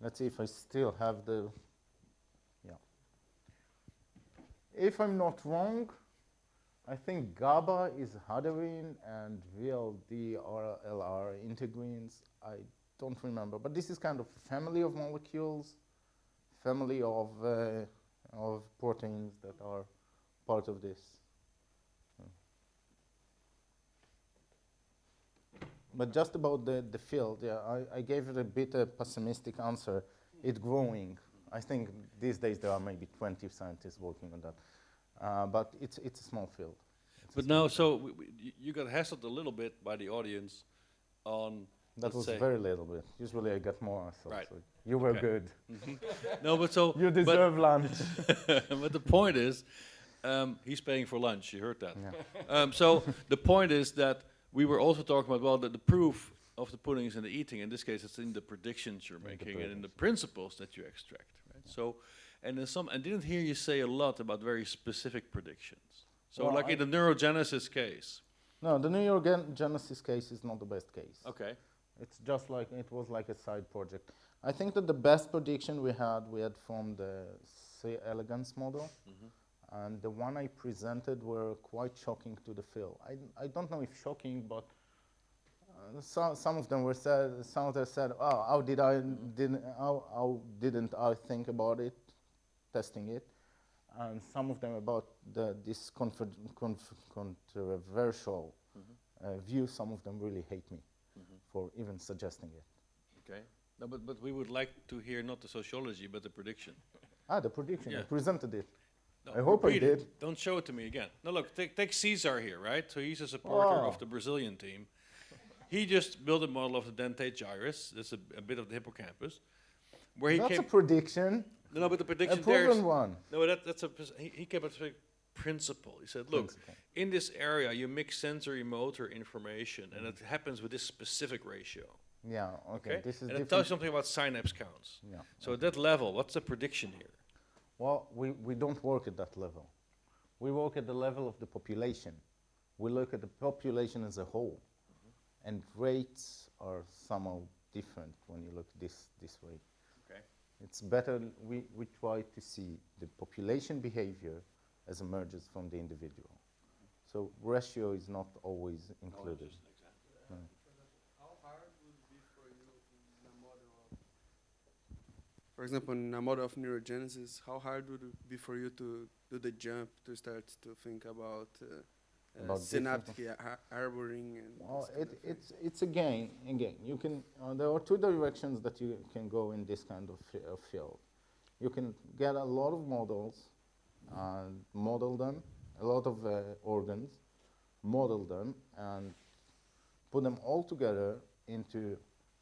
let's see if I still have if I'm not wrong, I think GABA is adenine and VLD or LR integrins. I don't remember, but this is kind of a family of molecules, family of proteins that are part of this. But just about the field, yeah, I gave it a bit a pessimistic answer. It's growing. I think these days there are maybe 20 scientists working on that. But it's a small field.
But now, so you got hassled a little bit by the audience on,
That
let's
was
say,
very little bit. Usually I get more. So
Right.
so you were
Okay.
good.
no, but so,
You deserve lunch.
but the point is, he's paying for lunch, you heard that.
Yeah.
So the point is that we were also talking about, well, the proof of the pudding is in the eating. In this case, it's in the predictions you're making and in the principles that you extract, right? So, and in some, I didn't hear you say a lot about very specific predictions. So
Well,
like in the neurogenesis case.
No, the neurogenesis case is not the best case.
Okay.
It's just like, it was like a side project. I think that the best prediction we had from the C. elegans model. And the one I presented were quite shocking to the field. I don't know if shocking, but some of them were said. Some of them said, "Oh, how didn't I think about it, testing it?" And some of them about this controversial view. Some of them really hate me for even suggesting it.
Okay. No, but we would like to hear not the sociology, but the prediction.
The prediction.
Yeah.
I presented it.
No,
I hope I
repeat it.
did.
Don't show it to me again. No, look, take Cesar here, right? So he's a supporter of the Brazilian team. He just built a model of the dentate gyrus. That's a bit of the hippocampus, where he
That's
came.
a prediction.
No, but the
A
prediction there.
proven one.
No, that's a. He came up with a principle. He said, look, in this area you mix sensory motor information, and it happens with this specific ratio.
Yeah. Okay.
Okay.
This is
And it
different.
tells you something about synapse counts.
Yeah.
So at that level, what's the prediction here?
Well, we don't work at that level. We work at the level of the population. We look at the population as a whole. And rates are somehow different when you look this way.
Okay.
It's better, we try to see the population behavior as emerges from the individual. So ratio is not always included.
How hard would it be for you in a model of, for example, in a model of neurogenesis, how hard would it be for you to do the jump to start to think about
About
synaptic harboring and
Well,
this kind of thing?
it's again, you can, there are two directions that you can go in this kind of field. You can get a lot of models and model them, a lot of organs, model them and put them all together into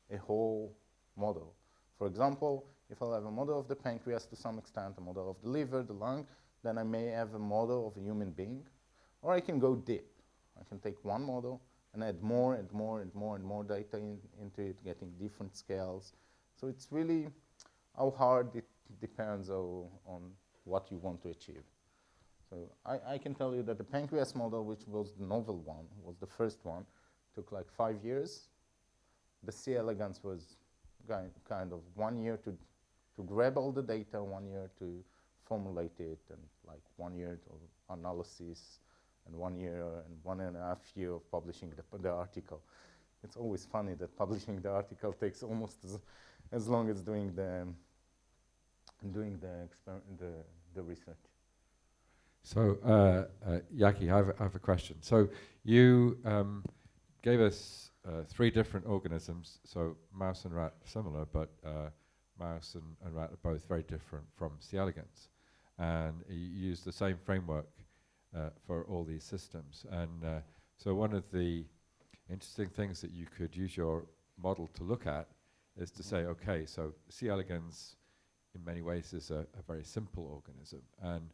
a whole model. For example, if I have a model of the pancreas to some extent, a model of the liver, the lung, then I may have a model of a human being. Or I can go deep. I can take one model and add more and more and more and more data into it, getting different scales. So it's really how hard it depends on what you want to achieve. So I can tell you that the pancreas model, which was the novel one, was the first one, took like 5 years. The C. elegans was kind of 1 year to grab all the data, 1 year to formulate it, and like 1 year to analysis, and 1 year and 1.5 years of publishing the article. It's always funny that publishing the article takes almost as long as doing the research.
So, Jaki, I have a question. So you gave us 3 different organisms. So mouse and rat similar, but mouse and rat are both very different from C. elegans. And you used the same framework for all these systems. And so one of the interesting things that you could use your model to look at is to say, okay, so C. elegans in many ways is a very simple organism. And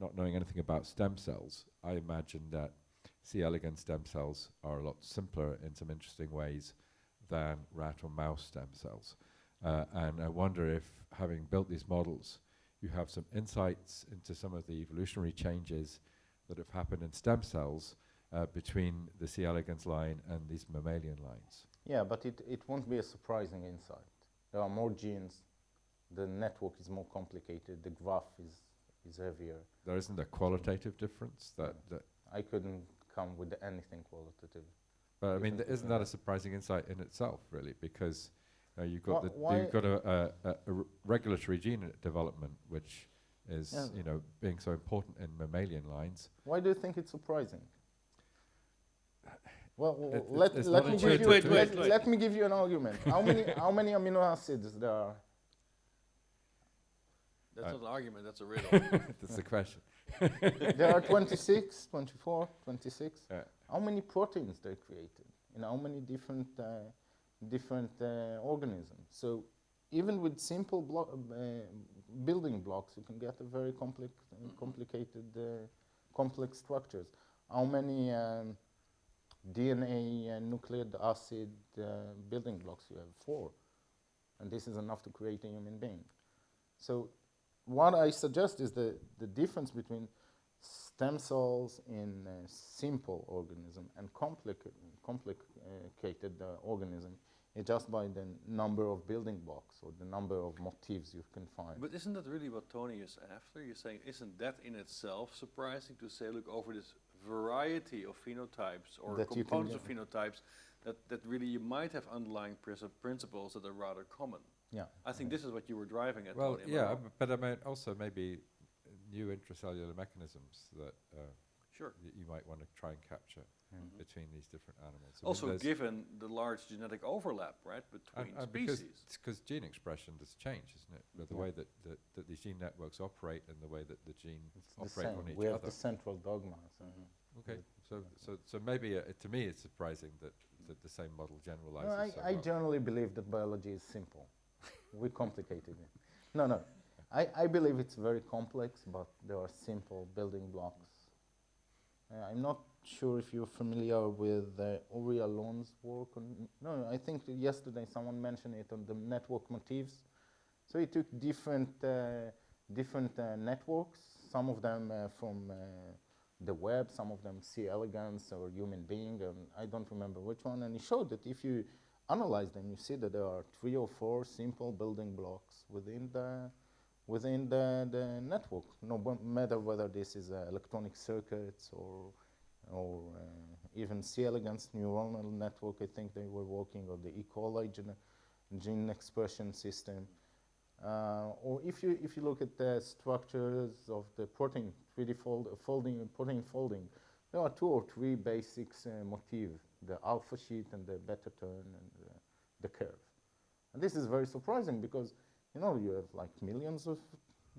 not knowing anything about stem cells, I imagine that C. elegans stem cells are a lot simpler in some interesting ways than rat or mouse stem cells. And I wonder if, having built these models, you have some insights into some of the evolutionary changes that have happened in stem cells between the C. elegans line and these mammalian lines.
Yeah, but it won't be a surprising insight. There are more genes, the network is more complicated, the graph is is heavier.
There isn't a qualitative difference that
I couldn't come with anything qualitative.
but I mean,
Difference
isn't
between
that a
that.
surprising insight in itself, really? Because you've got
Why-
you've got a regulatory gene development, which is
Yeah.
being so important in mammalian lines.
Why do you think it's surprising? Well,
It's
let
not
me give
intuitive
you
to me.
let me give you an argument. How many amino acids there are?
That's not an argument, that's a riddle.
That's the question.
There are 26, 24, 26.
Yeah.
How many proteins they created in how many different organisms? So even with simple building blocks, you can get a very complicated, complex structures. How many DNA and nucleic acid building blocks you have? 4. And this is enough to create a human being. So what I suggest is the difference between stem cells in a simple organism and complicated organism is just by the number of building blocks or the number of motifs you can find.
But isn't that really what Tony is after? You're saying, isn't that in itself surprising to say, look, over this variety of phenotypes or
That you can
components of phenotypes, that really you might have underlying principles that are rather common?
Yeah.
I think this is what you were driving at.
Well,
Tony, am I
yeah,
wrong?
but I mean, also maybe new intracellular mechanisms that
Sure.
you might want to try and capture
Mhm.
between these different animals. I mean,
Also,
there's-
given the large genetic overlap, right, between species.
because gene expression does change, isn't it? With the
Yeah.
way that these gene networks operate and the way that the genes
It's the
operate
same.
on each
We have
other.
the central dogma. So
Okay, so maybe to me it's surprising that the same model generalizes.
No,
so
I
well.
generally believe that biology is simple. We complicated it. No. I believe it's very complex, but there are simple building blocks. I'm not sure if you're familiar with Uri Alon's work. No, I think that yesterday someone mentioned it on the network motifs. So he took different networks, some of them from the web, some of them C. elegans or human being, and I don't remember which one. And he showed that if you analyze them, you see that there are 3 or 4 simple building blocks within the network. No matter whether this is electronic circuits or even C. elegans neuronal network. I think they were working on the E. coli gene expression system. Or if you look at the structures of the protein 3D protein folding, there are 2 or 3 basics motifs: the alpha sheet and the beta turn and the curve. And this is very surprising because you have like millions of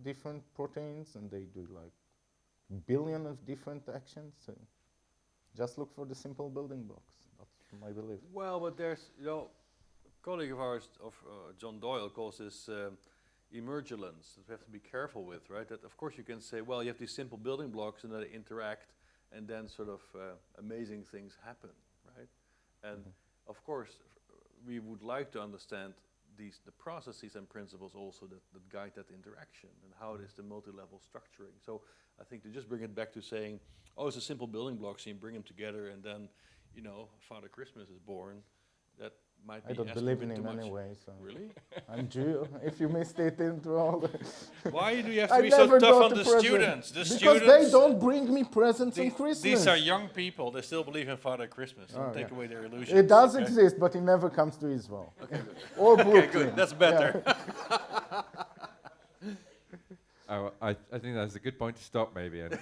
different proteins and they do like billions of different actions. So just look for the simple building blocks. That's my belief.
Well, but there's, a colleague of ours, John Doyle, calls this emergulence that we have to be careful with, right? That of course you can say, well, you have these simple building blocks and they interact and then sort of amazing things happen, right? And of course, we would like to understand the processes and principles also that guide that interaction and how it is the multi-level structuring. So I think to just bring it back to saying, oh, it's a simple building blocks, and you bring them together and then, Father Christmas is born, that might be
I don't
asking
believe
a
in
bit
him
too much.
anyway. So
Really?
I'm Jew. If you missed it into all the
Why do you have to
I
be so
never
tough
got
on
a
the
present.
students? The
Because
students,
they don't bring me presents on Christmas.
These are young people. They still believe in Father Christmas. Don't
Oh,
take
yeah.
away their illusions.
It does
okay?
exist, but it never comes to Israel.
Okay, good.
Or Brooklyn.
Okay, good. That's better.
I think that's a good point to stop maybe, and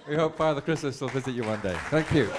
we hope Father Christmas will visit you one day. Thank you.